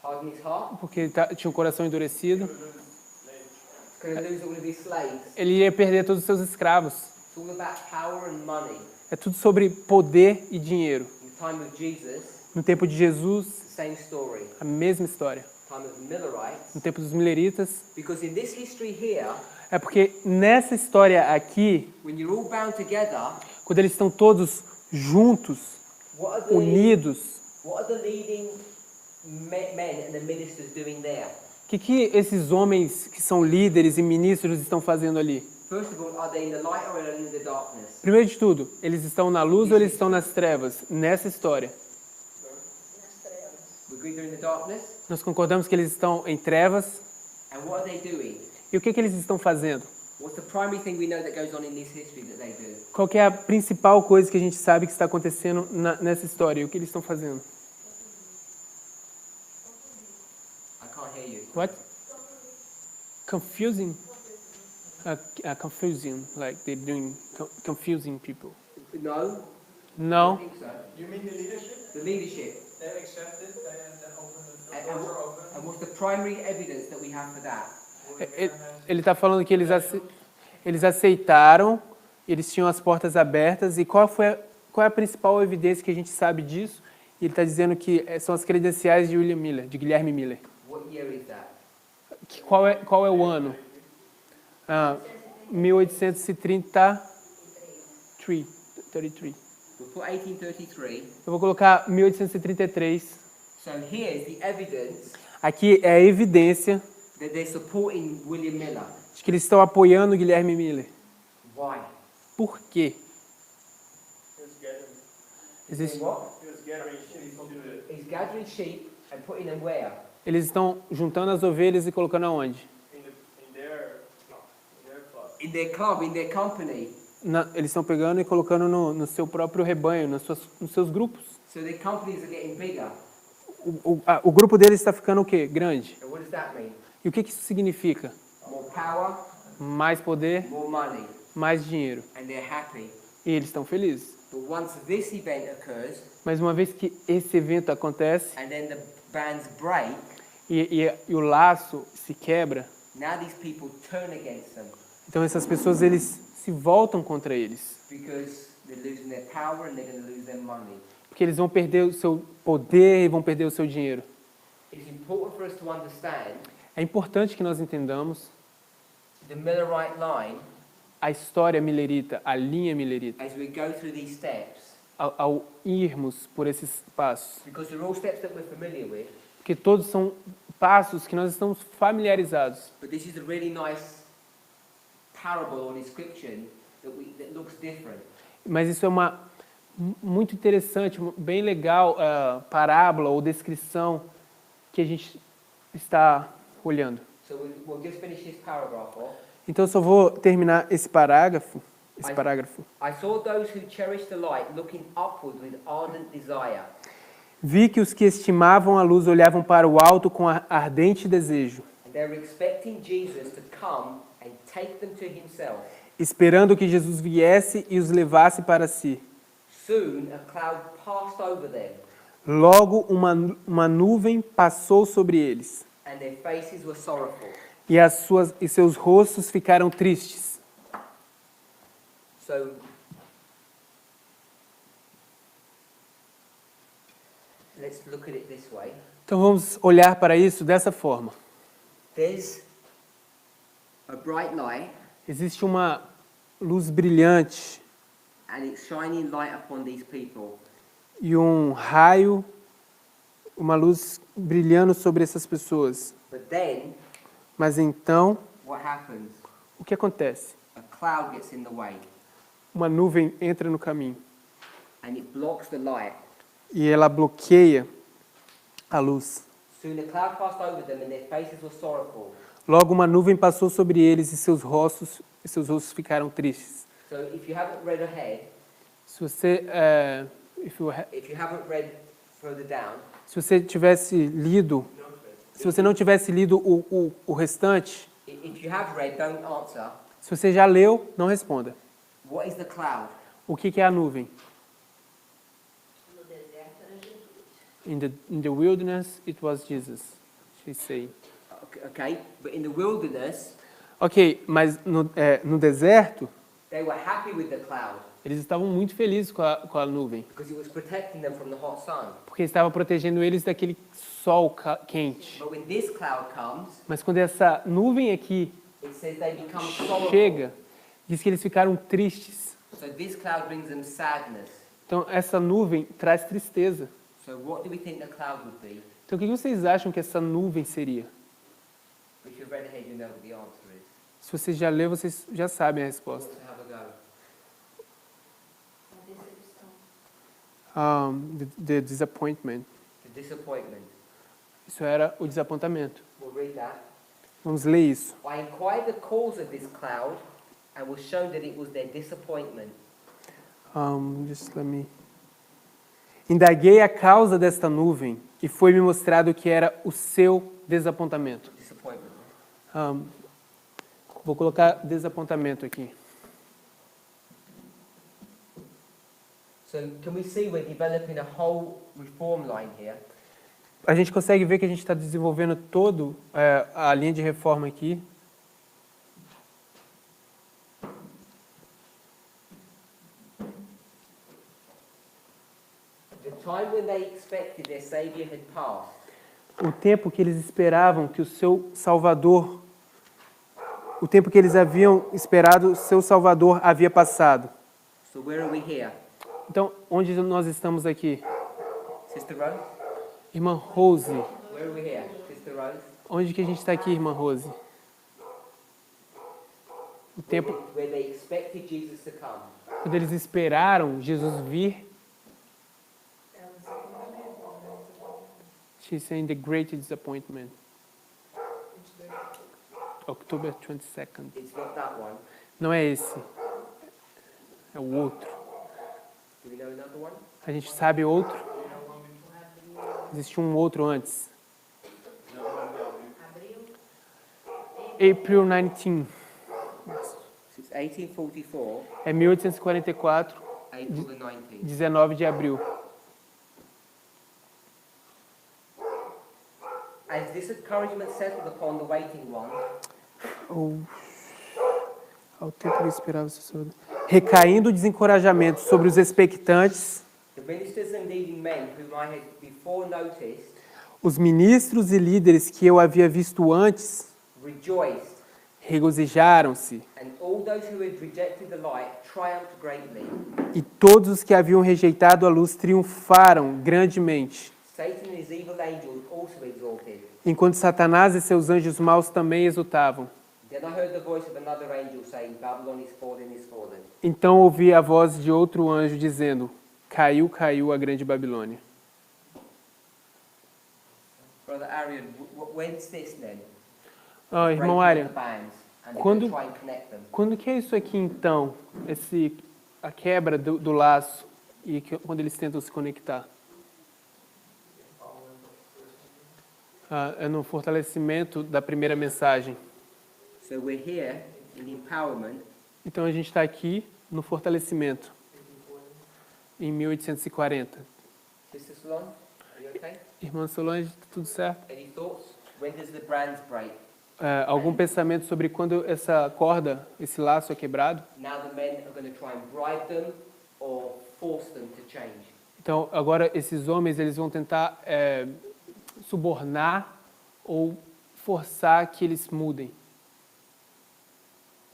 Harden his heart. Porque ele tinha um coração endurecido. He's going to lose all of his slaves. Ele ia perder todos os seus escravos. It's all about power and money. É tudo sobre poder e dinheiro. In the time of Jesus, No tempo de Jesus, the same story. a mesma história. Time of the Millerites. No tempo dos mileritas, Because in this history here, é porque nessa história aqui, when you're all bound together, quando eles estão todos juntos, what are the unidos, leading men and the ministers doing there? o que esses homens que são líderes e ministros estão fazendo ali? First of all, are they in the light or are they in the darkness? Primeiro de tudo, eles estão na luz ou eles estão nas trevas? Nessa história. We agree they're in the darkness. Nós concordamos que eles estão em trevas. And what are they doing? E o que eles estão fazendo? What's the primary thing we know that goes on in this history that they do? Qual que é a principal coisa que a gente sabe que está acontecendo nessa história? E o que eles estão fazendo? I can't hear you. What? Confusing? Confusing, like they're doing confusing people. No? I Não. think so. You mean the leadership? The leadership. They accept it and then open the And, doors are open. and what's the primary evidence that we have for that? Ele está falando que eles aceitaram, eles tinham as portas abertas. E qual é a principal evidência que a gente sabe disso? E ele está dizendo que são as credenciais de William Miller, de Guilherme Miller. What year is that? Qual é o ano? 1833. We'll put 1833. Eu vou colocar 1833. So here's the evidence Aqui é a evidência that they're supporting William Miller. de que eles estão apoiando Guilherme Miller. Why? Por quê? Doing what? He was gathering sheep to the He's gathering sheep and putting them where? Eles estão juntando as ovelhas e colocando aonde? in their club. In their club, in their company. Eles estão pegando e colocando no seu próprio rebanho, nos seus grupos. So their companies are getting bigger. O grupo deles está ficando o quê? Grande. And what does that mean? E o que isso significa? More power, Mais poder, more money, mais dinheiro. and they're happy. E eles estão felizes. But once this event occurs, Mas uma vez que esse evento acontece and then the bands break, e o laço se quebra, now these people turn against them então essas pessoas eles se voltam contra eles. because they're losing their power and they're going to lose their money. Porque eles vão perder o seu poder e vão perder o seu dinheiro. It's important for us to understand É importante que nós entendamos the Millerite line, a história milerita, a linha milerita, as we go through these steps, ao irmos por esses passos, because they're all steps that we're familiar with, porque todos são passos que nós estamos familiarizados. but this is a really nice parable or description that looks different. Mas isso é uma muito interessante, bem legal, parábola ou descrição que a gente está olhando. So we'll just finish this paragraph off. Então eu só vou terminar esse parágrafo. I saw those who cherished the light looking upward with ardent desire. Vi que os que estimavam a luz olhavam para o alto com ardente desejo, And they were expecting Jesus to come and take them to himself. esperando que Jesus viesse e os levasse para si. Soon a cloud passed over them, Logo uma nuvem passou sobre eles, and their faces were sorrowful. e seus rostos ficaram tristes. So let's look at it this way. Então vamos olhar para isso dessa forma. There's a bright light, Existe uma luz brilhante and it's shining light upon these people. e um raio, uma luz brilhando sobre essas pessoas. But then, Mas então, what happens? o que acontece? A cloud gets in the way, Uma nuvem entra no caminho and it blocks the light. e ela bloqueia a luz. Soon a cloud passed over them, and their faces were sorrowful. Logo uma nuvem passou sobre eles e seus rostos ficaram tristes. So if you haven't read ahead, Se você if you haven't read further down, se você não tivesse lido o restante, if you have read, don't answer. se você já leu, não responda. What is the cloud? O que é a nuvem? No deserto era Jesus. In the wilderness it was Jesus. She's saying. Okay, but in the wilderness, Ok, mas no deserto they were happy with the cloud eles estavam muito felizes com a nuvem, because it was protecting them from the hot sun. porque estava protegendo eles daquele sol quente. But when this cloud comes, Mas quando essa nuvem aqui it says they become sorrowful. chega, diz que eles ficaram tristes. So this cloud brings them sadness. Então essa nuvem traz tristeza. So what do we think the cloud would be? Então o que vocês acham que essa nuvem seria? If you've read ahead, you know what the answer is. Se você já leu, vocês já sabem a resposta. Let's have a go. A decepção. The disappointment. The disappointment. Isso era o desapontamento. We'll read that. Vamos ler isso. I inquired the cause of this cloud and was shown that it was their disappointment. Just let me... Indaguei a causa desta nuvem e foi-me mostrado que era o seu desapontamento. Disappointment. Vou colocar desapontamento aqui. So can we see we're developing a whole reform line here? A gente consegue ver que a gente está desenvolvendo todo a linha de reforma aqui. The time when they expected their Saviour had passed. O tempo que eles esperavam que o seu Salvador, o tempo que eles haviam esperado o seu Salvador havia passado. So where are we here? Então, onde nós estamos aqui? Sister Rose? Irmã Rose, Where are we here? Sister Rose? onde que a gente está aqui, irmã Rose? O tempo Where they expected Jesus to come. quando eles esperaram Jesus vir. She's saying the great disappointment. October 22nd. It's not that one. Não é esse. É o outro. Do we know another one? A gente sabe outro? Existe um outro antes. April 19. Since 1844, É 1844, April the 19th. 19 de abril. As this encouragement settled upon the waiting one, Ao tempo que eu esperava o seu Salvador. Recaindo o desencorajamento sobre os expectantes, the ministers and leading men whom I had before noticed os ministros e líderes que eu havia visto antes rejoiced regozijaram-se, and all those who had rejected the light triumphed greatly. e todos os que haviam rejeitado a luz triunfaram grandemente, Satan and his evil angels also exulted. enquanto Satanás e seus anjos maus também exultavam. Then I heard the voice of another angel saying, Babylon is fallen, is fallen. Então ouvi a voz de outro anjo dizendo: caiu, caiu a grande Babilônia. Brother Arian, when's this then? Irmão Breaking Arian, of the bands, and they're quando- going to try and connect them. quando que é isso aqui então? A quebra do laço e quando eles tentam se conectar? É no fortalecimento da primeira mensagem. So we're here in empowerment, Então a gente está aqui no fortalecimento, em 1840. Sister Solange, are you okay? Irmã Solange, tudo certo? Any thoughts? When does the brands break? Algum pensamento sobre quando essa corda, esse laço é quebrado? Now the men are going to try and bribe them or force them to change. Então agora esses homens eles vão tentar subornar ou forçar que eles mudem.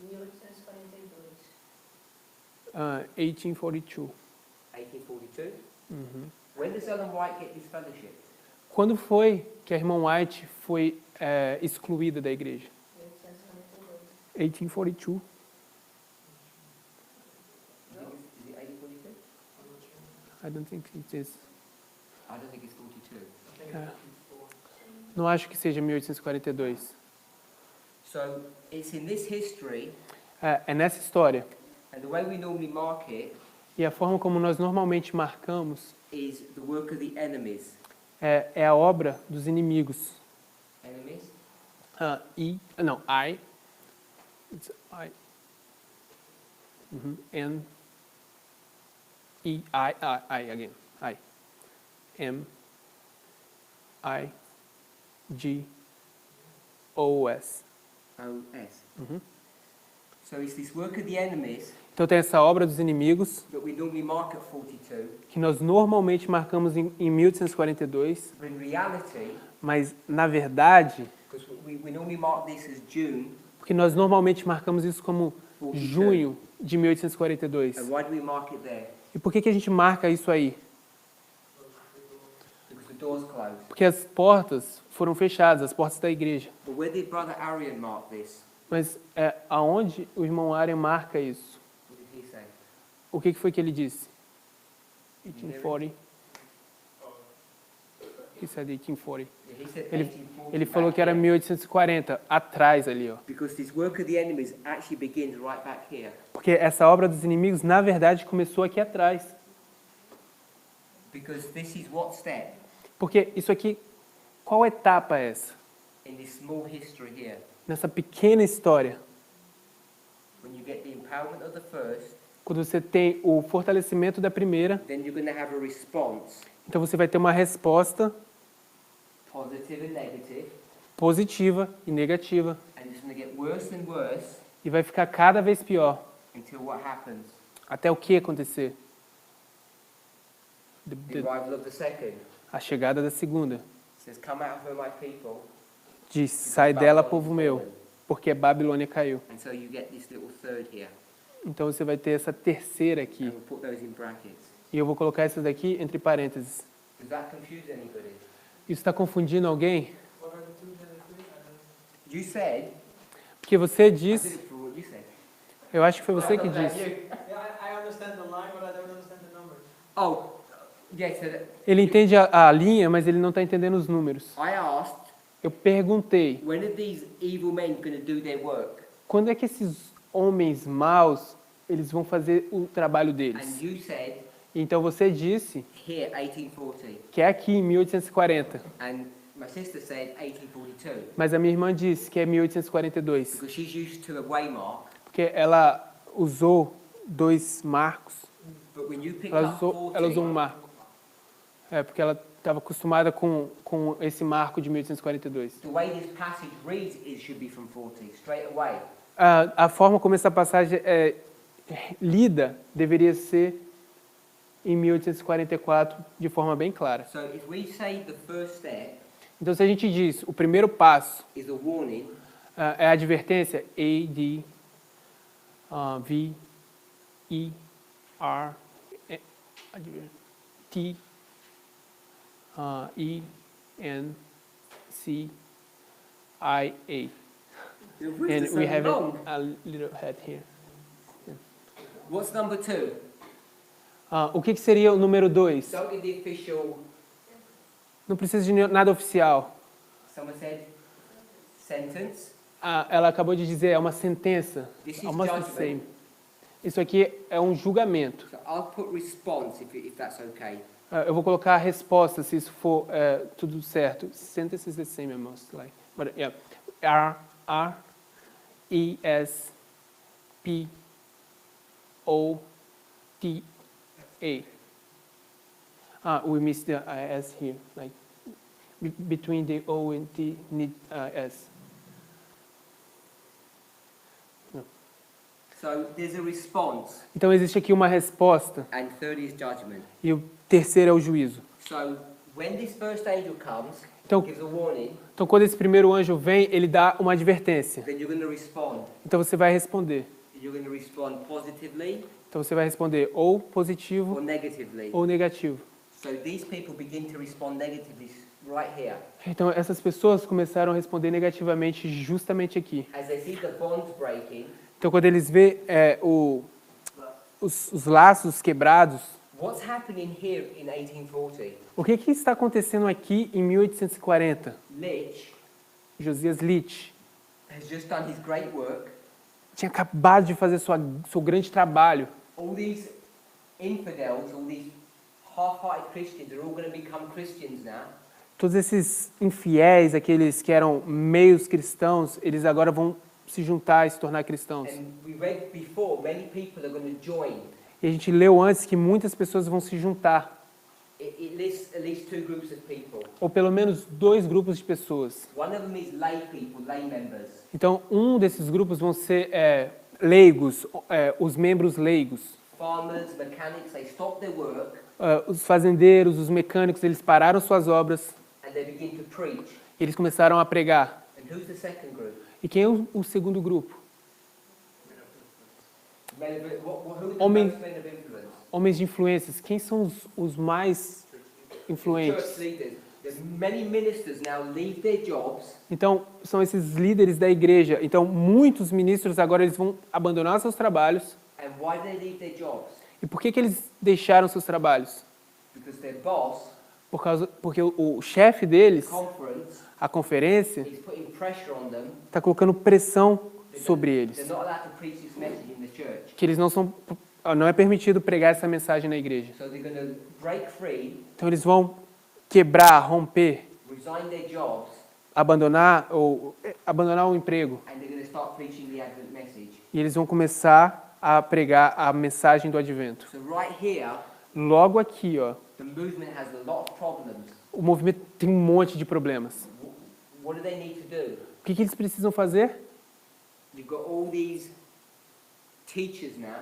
1842. 1842. 1842. When does Ellen White get this fellowship? Quando foi que a irmã White foi excluída da igreja? 1842. Is it 1842? I don't think it is. I don't think it's 42. Não acho que seja 1842. So it's in this history, É nessa história. and the way we normally mark it E a forma como nós normalmente marcamos is the work of the enemies. é a obra dos inimigos. Enemies? I. It's I. N. E. I again. I. M. I. G. O. S. O-S. So it's this work of the enemies Então tem essa obra dos inimigos that we normally mark at 42, que nós normalmente marcamos em 1842, but in reality, mas na verdade, because we normally mark this as June, porque nós normalmente marcamos isso como 42. junho de 1842. And why do we mark it there? E por que a gente marca isso aí? Because the door's closed. Porque as portas foram fechadas, as portas da igreja. But where did Brother Arian mark this? Mas aonde o irmão Arian marca isso? What did he say? O que foi que ele disse? 1840. He said 1840. Yeah, he said Ele, 1840 ele falou back que era here. 1840, atrás ali, ó. Because this work of the enemies actually begins right back here. Porque essa obra dos inimigos, na verdade, começou aqui atrás. Because this is what step Porque isso aqui, qual etapa é essa? in this small history here? Nessa pequena história, When you get the empowerment of the first, quando você tem o fortalecimento da primeira, then you're going to have a response, então você vai ter uma resposta positive and negative, positiva e negativa. and it's going to get worse and worse E vai ficar cada vez pior. until what happens? Até o que acontecer? The arrival of the second. A chegada da segunda. It says, "Come out of her, my people." Diz, because sai dela, Babylon povo is meu, fallen." porque a Babilônia caiu. And so you get this little third here. Então você vai ter essa terceira aqui. And we'll put those in brackets. E eu vou colocar essas daqui entre parênteses. Does that confuse anybody? Isso está confundindo alguém? What are the 2 and the 3? I don't know. You said, Porque você I did disse, it for what you said. eu acho que foi você que disse. Yeah, I understand the line, but I don't understand the numbers. Oh, yes, so Ele entende a linha, mas ele não está entendendo os números. I asked, Eu perguntei, when are these evil men going to do their work? quando é que esses homens maus, eles vão fazer o trabalho And deles? you said, Então você disse here, 1840. que é aqui em 1840. And my sister said 1842. Mas a minha irmã disse que é 1842. Because she's used to a waymark. Porque ela usou 2 marcos. But when you pick Ela up usou 40, um marco. Porque ela estava acostumada com esse marco de 1842. the way this passage reads is should be from 40, straight away. A forma como essa passagem é lida deveria ser em 1844 de forma bem clara. So if we say the first step Então, se a gente diz o primeiro passo is a warning, É a advertência A, D, V, E, R, T, E, N, C, I, A. Your wrist And is we so have long. a little head here. What's number 2? O que seria o número 2? Don't give the official. Não precisa de nada oficial. Someone said sentence. Ela acabou de dizer, é uma sentença. This is Almost the judgment. same. Isso aqui é um julgamento. So I'll put response if that's okay. Eu vou colocar a resposta, se isso for tudo certo. Sentence is the same, almost like. But yeah, R, E, S, P, O, T, A. We missed the S here, like between the O and T, need S. So there's a response, Então existe aqui uma resposta and third is judgment. e o terceiro é o juízo. So when this first angel comes, Então, gives a warning, então quando esse primeiro anjo vem, ele dá uma advertência. then you're going to respond. Então você vai responder. You're going to respond positively Então você vai responder ou or positivo negatively. ou negativo. So these people begin to respond negatively right here. Então essas pessoas começaram a responder negativamente justamente aqui. As they see the bonds breaking, Então quando eles vê os laços quebrados, what's happening here in 1840? o que está acontecendo aqui em 1840? Lich Josias Litch has just done his great work. tinha acabado de fazer seu grande trabalho. All these infidels, all these half-hearted Christians are all going to become Christians now. Todos esses infiéis, aqueles que eram meios cristãos, eles agora vão se juntar e se tornar cristãos. And we read before, many people are going to join. E a gente leu antes que muitas pessoas vão se juntar, It lists at least 2 groups of people. ou pelo menos 2 grupos de pessoas. One of them is lay people, lay members. Então, um desses grupos vão ser leigos, os membros leigos. Farmers, mechanics, they stop their work Os fazendeiros, os mecânicos, eles pararam suas obras and they begin to preach. e eles começaram a pregar. And who's the second group? E quem é o segundo grupo? Men of, who are the Homem- most men of influence? Homens de influências. Quem são os mais Church influentes? leaders. There's many ministers now leave their jobs Então, são esses líderes da igreja. Então, muitos ministros agora eles vão abandonar seus trabalhos. and why do they leave their jobs? E por que eles deixaram seus trabalhos? Because their boss, Porque o chefe deles, conference, a conferência, is putting pressure on them. está colocando pressão sobre They're eles. not allowed to preach this message in the church. Que eles não é permitido pregar essa mensagem na igreja. So they're going to break free, Então eles vão quebrar, romper, resign their jobs, abandonar o emprego. and they're going to start preaching the Advent message. E eles vão começar a pregar a mensagem do advento. So right here, Logo aqui, ó, the movement has a lot of problems. o movimento tem um monte de problemas. What do they need to do? O que eles precisam fazer? You've got all these teachers now,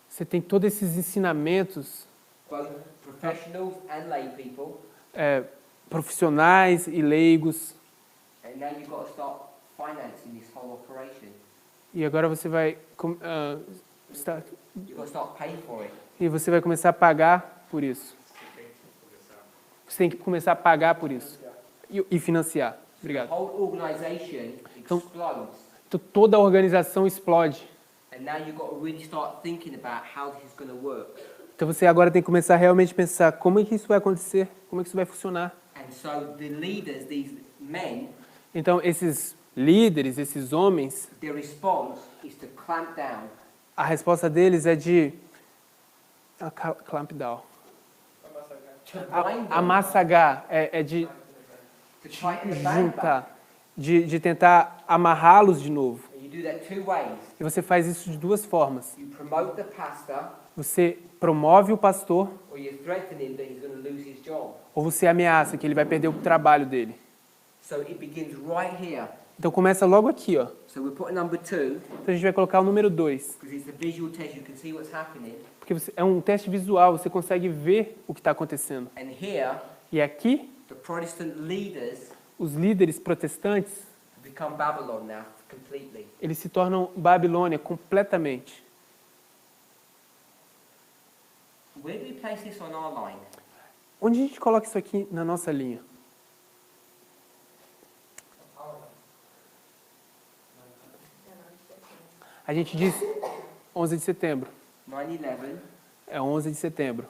Você tem todos esses ensinamentos, both professionals and lay people, profissionais e leigos, and now you've got to start financing this whole operation. e agora você vai You've got to start paying for it. e você vai começar a pagar por isso. Você tem que começar a pagar por isso e financiar. The Obrigado. whole organization Então- explodes. Então, toda a organização explode. And now you've got to really start thinking about how this is going to work. Então você agora tem que começar a realmente pensar como é que isso vai acontecer, como é que isso vai funcionar. And so the leaders, these men, Então esses líderes, esses homens, their response is to clamp down, a resposta deles é de clamp down. to bind them, Amassagar, é de to tighten the band back. juntar, de tentar amarrá-los de novo. And you do that 2 ways. E você faz isso de 2 formas. You promote the pastor, Você promove o pastor or you threaten him that he's going to lose his job. ou você ameaça que ele vai perder o trabalho dele. So it begins right here. Então começa logo aqui, ó. So we're putting number 2, Então a gente vai colocar o número 2, because it's a visual test, you can see what's happening. porque é um teste visual, você consegue ver o que está acontecendo. And here, E aqui, the Protestant leaders os líderes protestantes, have become Babylon now completely. Eles se tornam Babilônia completamente. Where do we place this on our line? Onde a gente coloca isso aqui na nossa linha? A gente diz 11 de setembro. 9/11. É 11 de setembro.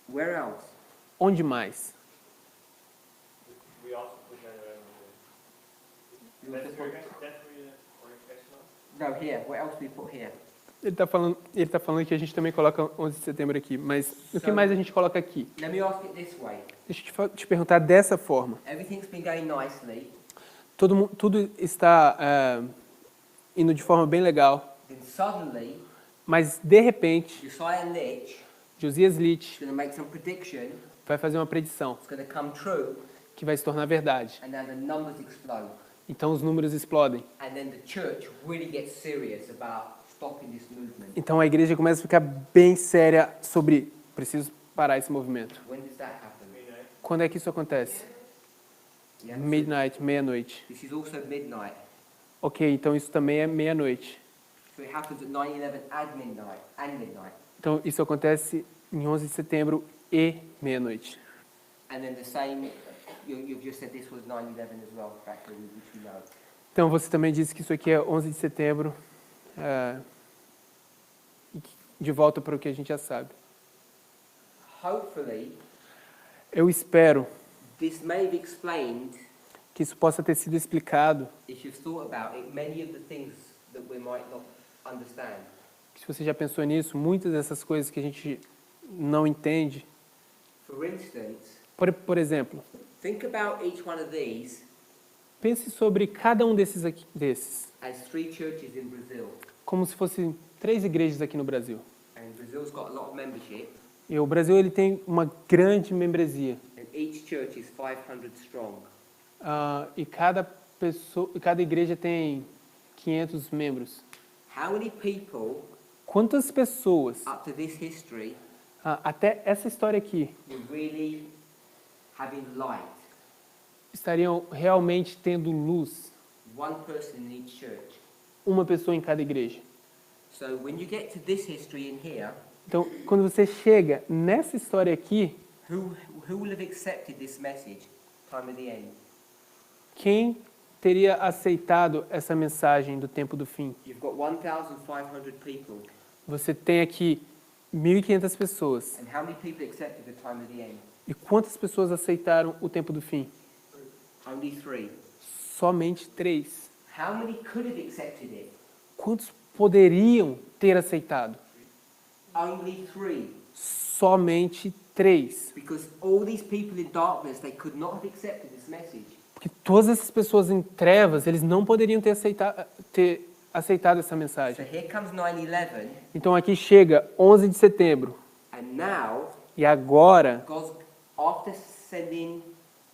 Where else? Onde mais? We also put that You that's also for put- that's orientation. No, here. What else do we put here? Ele tá falando que a gente também coloca 11 de setembro aqui, mas o que mais a gente coloca aqui? Let me ask it this way. Deixa eu te perguntar dessa forma. Everything's been going nicely. Tudo está indo de forma bem legal, Then suddenly, mas de repente, Josiah Litch Josias is Litch going to make some prediction. vai fazer uma predição It's going to come true. que vai se tornar verdade. And then the numbers explode. Então os números explodem. And then the church really gets serious about stopping this movement. Então a igreja começa a ficar bem séria sobre preciso parar esse movimento. When does that happen? Quando é que isso acontece? Yeah. Midnight, meia-noite. This is also midnight. Ok, então isso também é meia-noite. So it happens at 9/11 and midnight. Então isso acontece em 11 de setembro e meia-noite. And then the same, you've just said this was 9/11 as well, practically, which we know. Então você também disse que isso aqui é 11 de setembro, de volta para o que a gente já sabe. Hopefully, Eu espero this may have explained, que isso possa ter sido explicado, if you've thought about it, many of the things that we might not understand. que se você já pensou nisso, muitas dessas coisas que a gente não entende. For instance, Por exemplo, think about each one of these pense sobre cada um desses as 3 churches in Brazil. como se fossem 3 igrejas aqui no Brasil. And Brazil's got a lot of membership, E o Brasil ele tem uma grande membresia. and each church is 500 strong. E cada igreja tem 500 membros. How many people, Quantas pessoas, up to this history, até essa história aqui, were really having light? estariam realmente tendo luz? One person in each church. Uma pessoa em cada igreja. So when you get to this history in here, Então, quando você chega nessa história aqui, who will have accepted this message? Time of the end. quem teria aceitado essa mensagem do tempo do fim? You've got 1,500 people. Você tem aqui 1.500 pessoas. And how many people accepted the time of the end? E quantas pessoas aceitaram o tempo do fim? Only 3. Somente 3. How many could have accepted it? Quantos poderiam ter aceitado? Only 3. Somente 3. Because all these people in darkness, they could not have accepted this message. Porque todas essas pessoas em trevas, eles não poderiam ter aceitado essa So mensagem. here comes 9/11, Então aqui chega 11 de setembro. and now E agora, God's, after sending,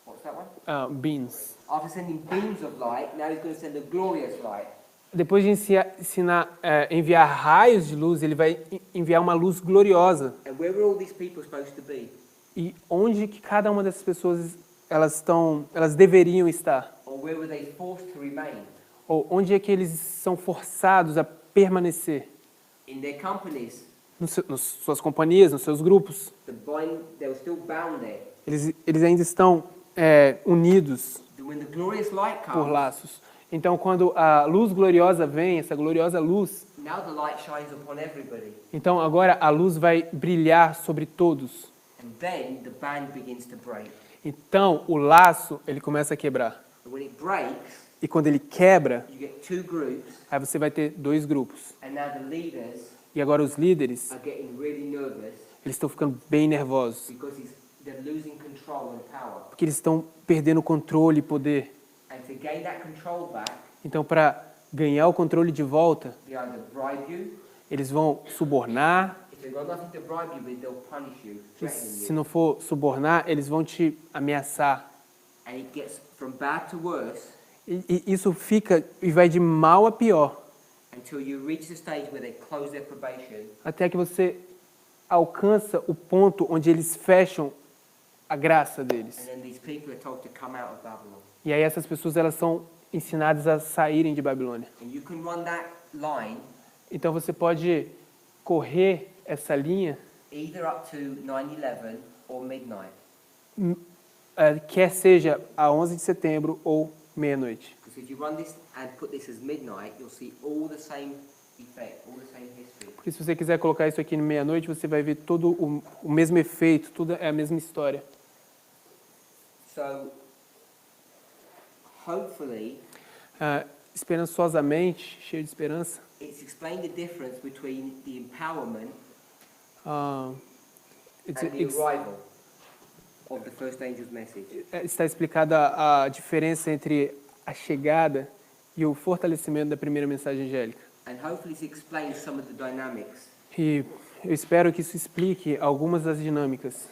what's that one? beams. After sending beams of light, now he's going to send a glorious light. Depois de enviar raios de luz, ele vai enviar uma luz gloriosa. And where were all these people supposed to be? E onde que cada uma dessas pessoas elas deveriam estar? Or where were they forced to remain? Ou onde é que eles são forçados a permanecer? In their companies. Nas suas companhias, nos seus grupos. They were still bound there. Eles ainda estão unidos When the glorious light por comes, laços. Então, quando a luz gloriosa vem, essa gloriosa luz, now the light shines upon everybody. então agora a luz vai brilhar sobre todos. And then the band begins to break. Então, o laço, ele começa a quebrar. And when it breaks, E quando ele quebra, you get 2 groups, aí você vai ter 2 grupos. and now the leaders E agora os líderes, are getting really nervous eles estão ficando bem nervosos, because they're losing control and power. porque eles estão perdendo o controle e poder. And to gain that control back, Então, para ganhar o controle de volta, they either bribe you. eles vão subornar. If they've got nothing to bribe you with, they'll punish you, E threaten se you. não for subornar, eles vão te ameaçar. And it gets from bad to worse E isso fica e vai de mal a pior, until you reach the stage where they close their probation. até que você alcança o ponto onde eles fecham a graça And deles. then these people are told to come out of Babylon. E aí essas pessoas elas são ensinados a saírem de Babilônia. And you can run that line Então você pode correr essa linha, either up to 9/11 or midnight. quer seja a 11 de setembro ou meia-noite. Because if you run this and put this as midnight, you'll see all the same effect, all the same history. Porque se você quiser colocar isso aqui no meia-noite, você vai ver todo o mesmo efeito, tudo é a mesma história. So, hopefully, Esperançosamente, cheio de esperança, it's explained the difference between the empowerment it's- and the it's- arrival of the first angel's message. está explicada a diferença entre a chegada e o fortalecimento da primeira mensagem angélica. And hopefully this explains some of the dynamics. E eu espero que isso explique algumas das dinâmicas.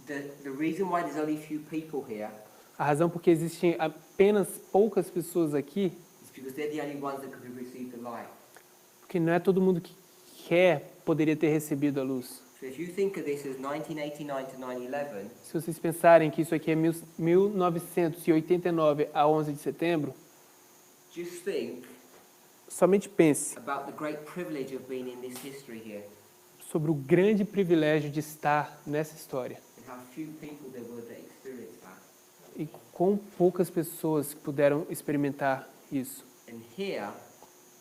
The reason why there's only few people here A razão por que existem apenas poucas pessoas aqui, is because they're the only ones that could have received the light. porque não é todo mundo que quer, poderia ter recebido a luz. So if you think of this as 1989 to 9/11, Se vocês pensarem que isso aqui é 1989 a 11 de setembro, just think somente pense about the great privilege of being in this history here sobre o grande privilégio de estar nessa história. and how few people there were that experienced that. E com poucas pessoas puderam experimentar isso. And here,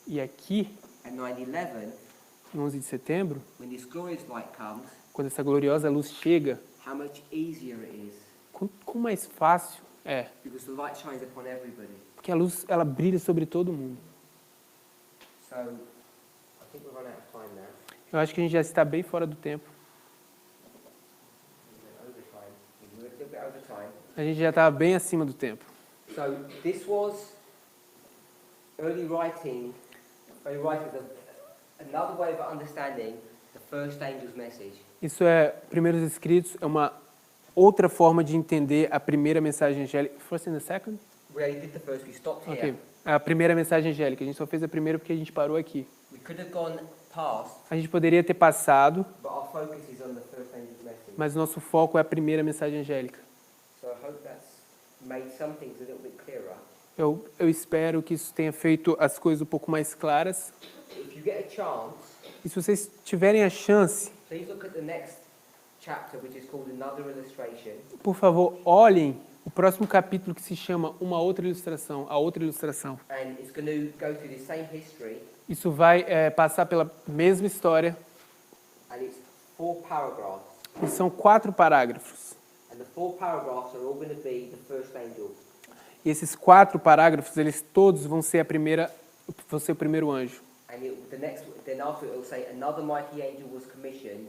E aqui, at 9/11, em 11 de setembro, when this glorious light comes, quando essa gloriosa luz chega, how much easier it is quão mais fácil é. because the light shines upon everybody. Porque a luz, ela brilha sobre todo mundo. So, I think we've run out of time now. Eu acho que a gente já está bem fora do tempo. We're over time. We're a little bit over time. A gente já está bem acima do tempo. So, this was early writing. Early writing was another way of understanding the first angel's message. Isso é, primeiros escritos, é uma outra forma de entender a primeira mensagem angélica. First and the second? We only did the first. We stopped here. Ok. A primeira mensagem angélica. A gente só fez a primeira porque a gente parou aqui. We could have gone past, A gente poderia ter passado, but our focus is on the first angel's message. mas nosso foco é a primeira mensagem angélica. So I hope that's made some things a little bit clearer. Eu espero que isso tenha feito as coisas um pouco mais claras. If you get a chance, E se vocês tiverem a chance, please look at the next chapter, which is called Another Illustration. por favor, olhem o próximo capítulo que se chama Uma Outra Ilustração, a outra ilustração. And it's going to go through the same history, Isso vai passar pela mesma história and it's 4 paragraphs. e são 4 parágrafos. And the 4 paragraphs are all going to be the first angel. E esses 4 parágrafos, eles todos vão ser o primeiro anjo. And then after it will say, another mighty angel was commissioned.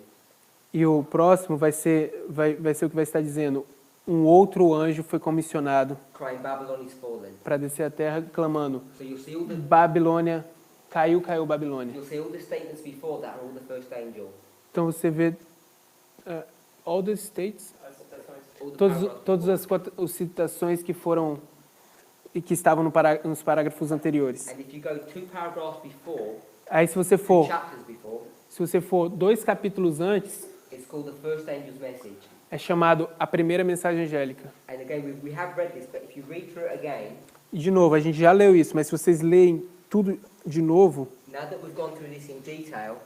E o próximo vai ser o que vai estar dizendo: um outro anjo foi comissionado Crying, Babylon is fallen. para descer à terra clamando: So you'll see all the Babilônia, caiu Babilônia. you'll see all the statements before that are all the first angel. Então você vê all the states, All the paragraphs todas as citações que foram e que estavam nos parágrafos anteriores. And if you go 2 paragraphs before, Aí se você 2 for chapters before, 2 capítulos antes, it's called the first angel's message. é chamado a primeira mensagem angélica. And again, we have read this, but if you read through it again, E de novo, a gente já leu isso, mas se vocês leem tudo de novo, now that we've gone through this in detail,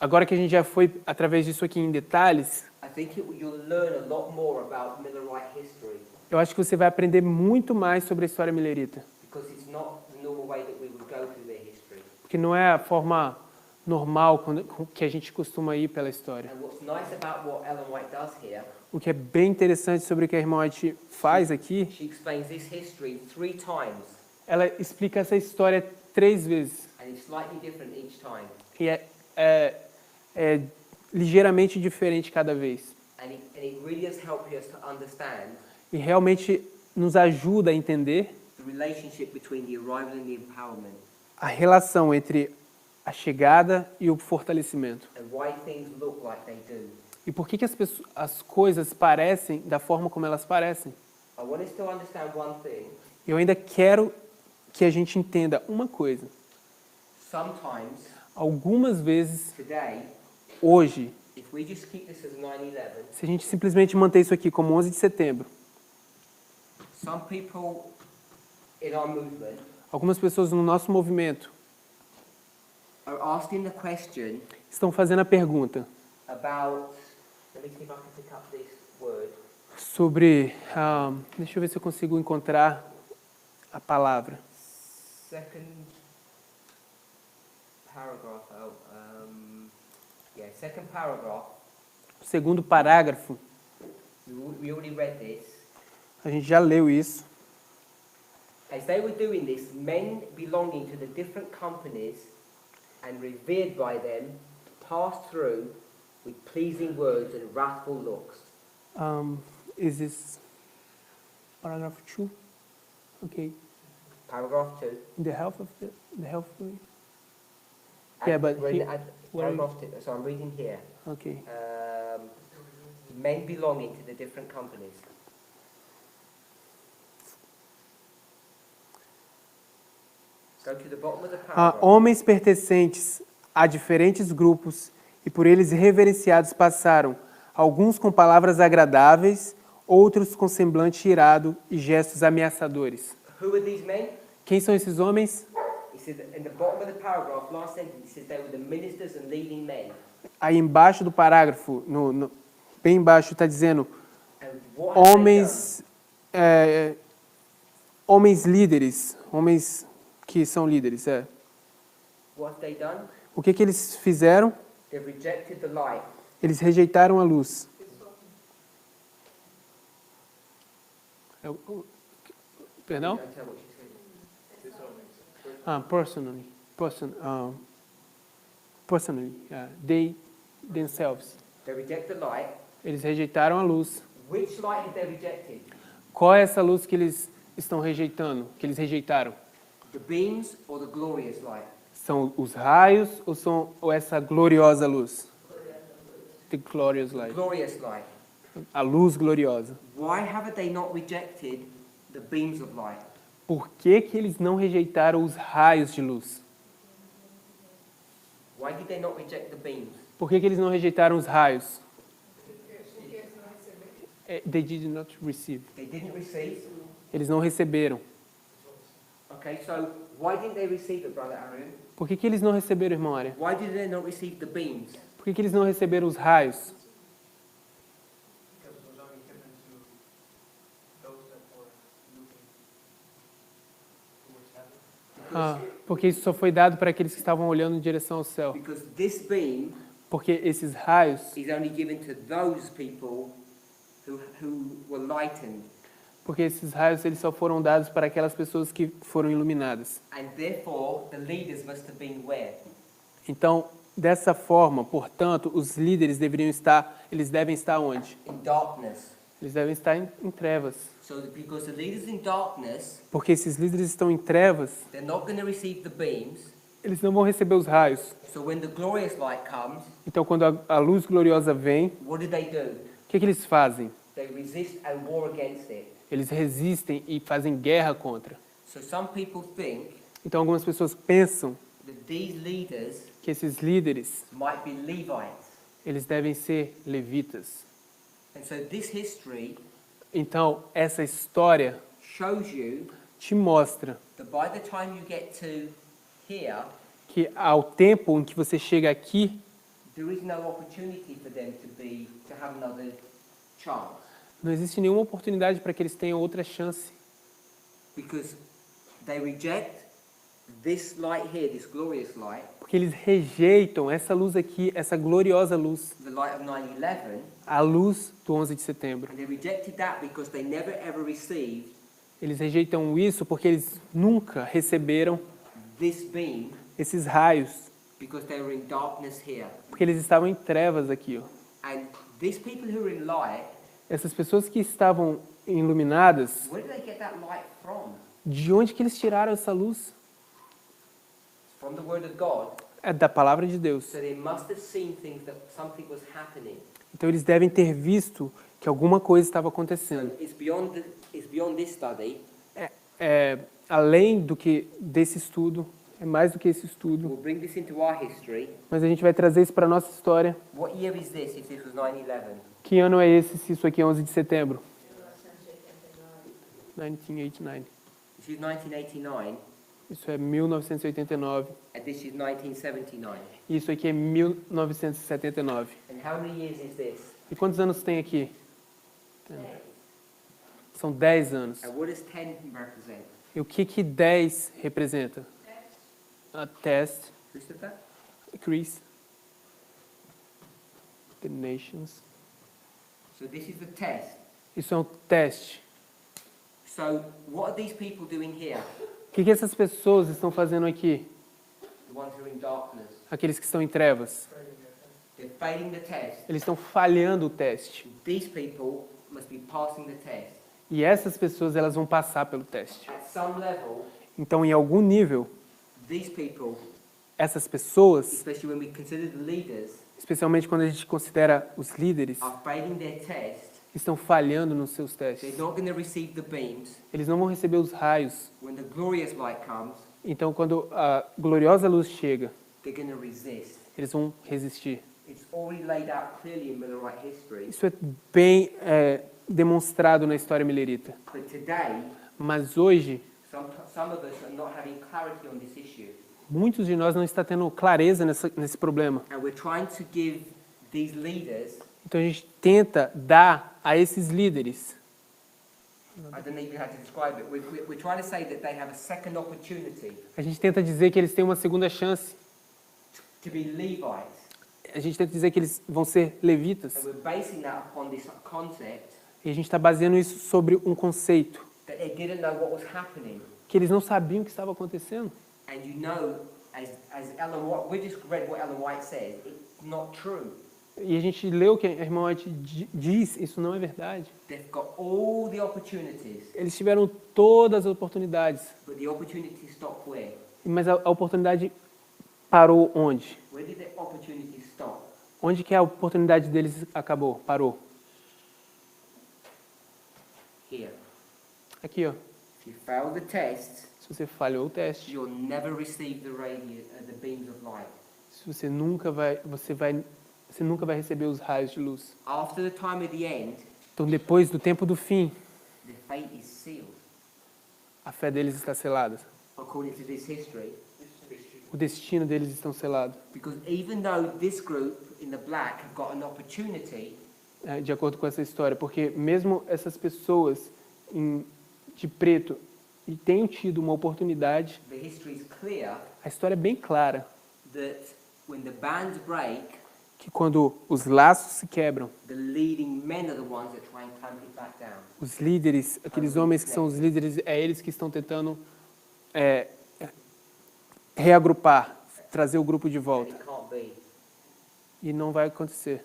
agora que a gente já foi através disso aqui em detalhes, I think you'll learn a lot more about Millerite history, eu acho que você vai aprender muito mais sobre a história milerita. because it's not the normal way that we would go through their history. Porque não é a forma normal que a gente costuma ir pela história. And what's nice about what Ellen White does here, O que é bem interessante sobre o que a irmã White faz aqui, she explains this history 3 times, ela explica essa história 3 vezes. and it's slightly different each time. E é ligeiramente diferente cada vez. And it really does help us to understand E realmente nos ajuda a entender the relationship between the arrival and the empowerment, a relação entre a chegada e o fortalecimento. and why things look like they do. E por que as coisas parecem da forma como elas parecem? I want us to understand one thing. Eu ainda quero que a gente entenda uma coisa. Sometimes, Algumas vezes, today, hoje, if we just keep this as 9/11, se a gente simplesmente manter isso aqui como 11 de setembro, some people in our movement Algumas pessoas no nosso movimento are asking the question estão fazendo a pergunta about, let me see if I can pick up this word, sobre... deixa eu ver se eu consigo encontrar a palavra. second paragraph, second paragraph, O segundo parágrafo, we already read this. a gente já leu isso. As they were doing this, men belonging to the different companies and revered by them passed through with pleasing words and wrathful looks. Is this paragraph 2? Okay. Paragraph 2. The health of Yeah, but We're in he- where are you- paragraph 2. So I'm reading here. Okay. Men belonging to the different companies. Go to the bottom of the paragraph. Homens pertencentes a diferentes grupos e por eles reverenciados passaram, alguns com palavras agradáveis, outros com semblante irado e gestos ameaçadores. Who are these men? Quem são esses homens? It says in the bottom of the paragraph, last sentence, it says they were the ministers and leading men. Aí embaixo do parágrafo, bem embaixo, está dizendo And what have homens, homens líderes, homens que são líderes. they done? What have they done? O que eles fizeram? They've rejected the light. Eles rejeitaram a luz. Perdão? Don't tell what she said. Personally, they themselves. They reject the light. Eles rejeitaram a luz. Which light have they rejected? Qual é essa luz que eles estão rejeitando? Que eles rejeitaram? The beams or the glorious light? São os raios ou essa gloriosa luz? The glorious light. Glorious light. A luz gloriosa. Why have they not rejected the beams of light? Por que eles não rejeitaram os raios de luz? Why did they not reject the beams? Por que eles não rejeitaram os raios? They did not receive. They didn't receive. Eles não receberam. Okay, so why didn't they receive it, Brother Aaron? Por que eles não receberam, irmão Arya? Why did they not receive the beams? Por que eles não receberam os raios? Because it was only given to those that were looking towards heaven. Porque isso só foi dado para aqueles que estavam olhando em direção ao céu. Because this beam Porque esses raios is only given to those people who were lightened. Porque esses raios eles só foram dados para aquelas pessoas que foram iluminadas. And therefore, the leaders must have been where? Então, dessa forma, portanto, os líderes devem estar onde? In darkness. Eles devem estar em trevas. So because the leaders in darkness, Porque esses líderes estão em trevas, they're not going to receive the beams. eles não vão receber os raios. So when the glorious light comes, Então, quando a luz gloriosa vem, what do? o que eles fazem? They resist and war against it. Eles resistem e fazem guerra contra. So some people think Então, algumas pessoas pensam that these leaders que esses líderes, might be Levites. eles devem ser levitas. And so this history Então, essa história shows you te mostra that by the time you get to here, que ao tempo em que você chega aqui, there is no opportunity for them to have another chance. não existe nenhuma oportunidade para que eles tenham outra chance. Because they reject this light here, this glorious light, Porque eles rejeitam essa luz aqui, essa gloriosa luz, the light of 9/11, a luz do 11 de setembro. and they rejected that because they never ever received Eles rejeitam isso porque eles nunca receberam this beam esses raios, because they were in darkness here. porque eles estavam em trevas aqui. Ó. And these people who are in light, Essas pessoas que estavam iluminadas, where do they get that light from? de onde que eles tiraram essa luz? From the Word of God. É da palavra de Deus. So they must have seen things that something was happening. Então eles devem ter visto que alguma coisa estava acontecendo. It's beyond this study. Além do que desse estudo, é mais do que esse estudo, We'll bring this into our history. mas a gente vai trazer isso para a nossa história. What year is this if this was 9/11? Que ano é esse se isso aqui é 11 de setembro? 1989. This is 1989, Isso é 1989. and this is 1979. Isso aqui é 1979. And how many years is this? E quantos anos tem aqui? São 10 anos. And what does 10 represent? E o que 10 representa? A test, Who said that? Chris, the nations. So this is the test. Isso é um teste. So what are these people doing here? O que essas pessoas estão fazendo aqui? The ones who are in darkness. Aqueles que estão em trevas. They're failing the test. Eles estão falhando o teste. These people must be passing the test. E essas pessoas, elas vão passar pelo teste. At some level, Então, em algum nível, these people, essas pessoas, especially when we consider the leaders, especialmente quando a gente considera os líderes, are failing their test. estão falhando nos seus They're testes. not going to receive the beams. Eles não vão receber os raios. When the glorious light comes, Então, quando a gloriosa luz chega, they're going to resist. eles vão resistir. It's already laid out clearly in Millerite history. Isso é bem demonstrado na história milerita. But today, Mas hoje, some of us are not having clarity on this issue. muitos de nós não estão tendo clareza nesse problema. And we're trying to give these leaders, Então, a gente tenta dar a esses líderes, I don't even know how to describe it, we're trying to say that they have a second opportunity a gente tenta dizer que eles têm uma segunda chance. to be Levites. A gente tenta dizer que eles vão ser levitas. And we're basing that upon this concept E a gente está baseando isso sobre um conceito. that they didn't know what was happening. Que eles não sabiam o que estava acontecendo. And you know, as Ellen White, we just read what Ellen White says, it's not true. E a gente leu o que a irmã White diz, isso não é verdade. They've got all the opportunities, Eles tiveram todas as oportunidades. but the opportunity stopped where? Mas a oportunidade parou onde? Where did the opportunity stop? Onde que a oportunidade deles acabou? Parou. Here. Aqui, ó. If you fail the test, Se você falhou o teste, you'll never receive the beams of light. se você nunca vai receber os raios de luz. After the time of the end, Então, depois do tempo do fim, the fate is sealed. a fé deles está selada. According to this history, O destino deles está selado. because even though this group in the black have got an opportunity, De acordo com essa história, porque mesmo essas pessoas de preto e tenham tido uma oportunidade, the history is clear a história é bem clara, that when the bands break, que quando os laços se quebram, the leading men are the ones that try and clamp it back down. os líderes, aqueles homens que são os líderes, é eles que estão tentando reagrupar, trazer o grupo de And volta. it can't be E não vai acontecer.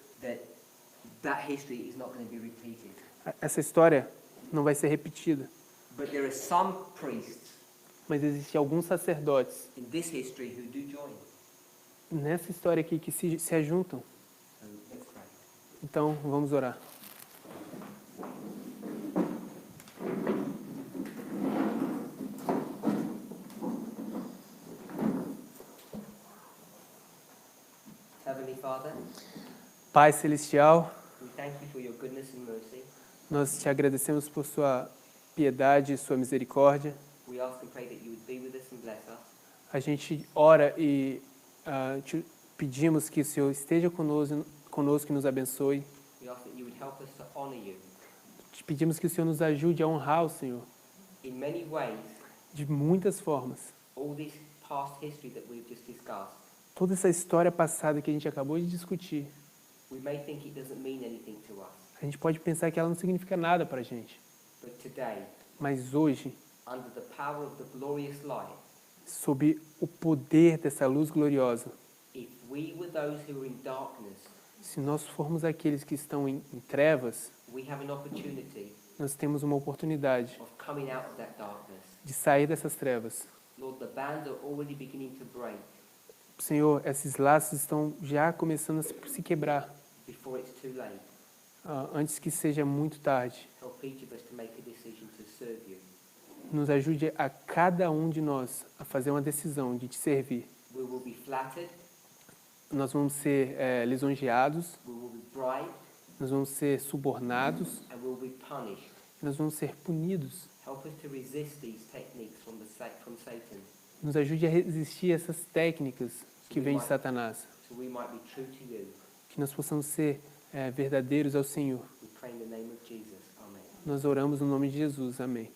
that history is not going to be repeated. Essa história não vai ser repetida. But there are some priests Mas existem alguns sacerdotes in this history who do join. nessa história aqui que se ajuntam. So let's pray. Então, vamos orar. Heavenly Father, Pai Celestial, we thank you for your goodness and mercy. nós te agradecemos por sua piedade e sua misericórdia. We ask and pray that you would be with us and bless us. A gente ora e te pedimos que o Senhor esteja conosco e nos abençoe. We ask that you would help us to honor you Te pedimos que o Senhor nos ajude a honrar o Senhor in many ways. de muitas formas. All this past history that we've just discussed, Toda essa história passada que a gente acabou de discutir, we may think it doesn't mean anything to us. a gente pode pensar que ela não significa nada para a gente. But today, Mas hoje, under the power of the glorious light, sob o poder dessa luz gloriosa, if we were those who were in darkness, se nós formos aqueles que estão em trevas, we have an opportunity nós temos uma oportunidade of coming out of that darkness. de sair dessas trevas. Lord, the bands are already beginning to break Senhor, esses laços estão já começando a se quebrar, before it's too late. antes que seja muito tarde. Help each of us to make a decision to serve you. Nos ajude a cada um de nós a fazer uma decisão de te servir. We will be flattered, Nós vamos ser lisonjeados, we will be bribed, nós vamos ser subornados, and we will be punished. nós vamos ser punidos. Help us to resist these techniques Satan, Nos ajude a resistir a essas técnicas que vêm de Satanás. so we might be true to you. Que nós possamos ser verdadeiros ao Senhor. We pray in the name of Jesus. Amen. Nós oramos no nome de Jesus. Amém.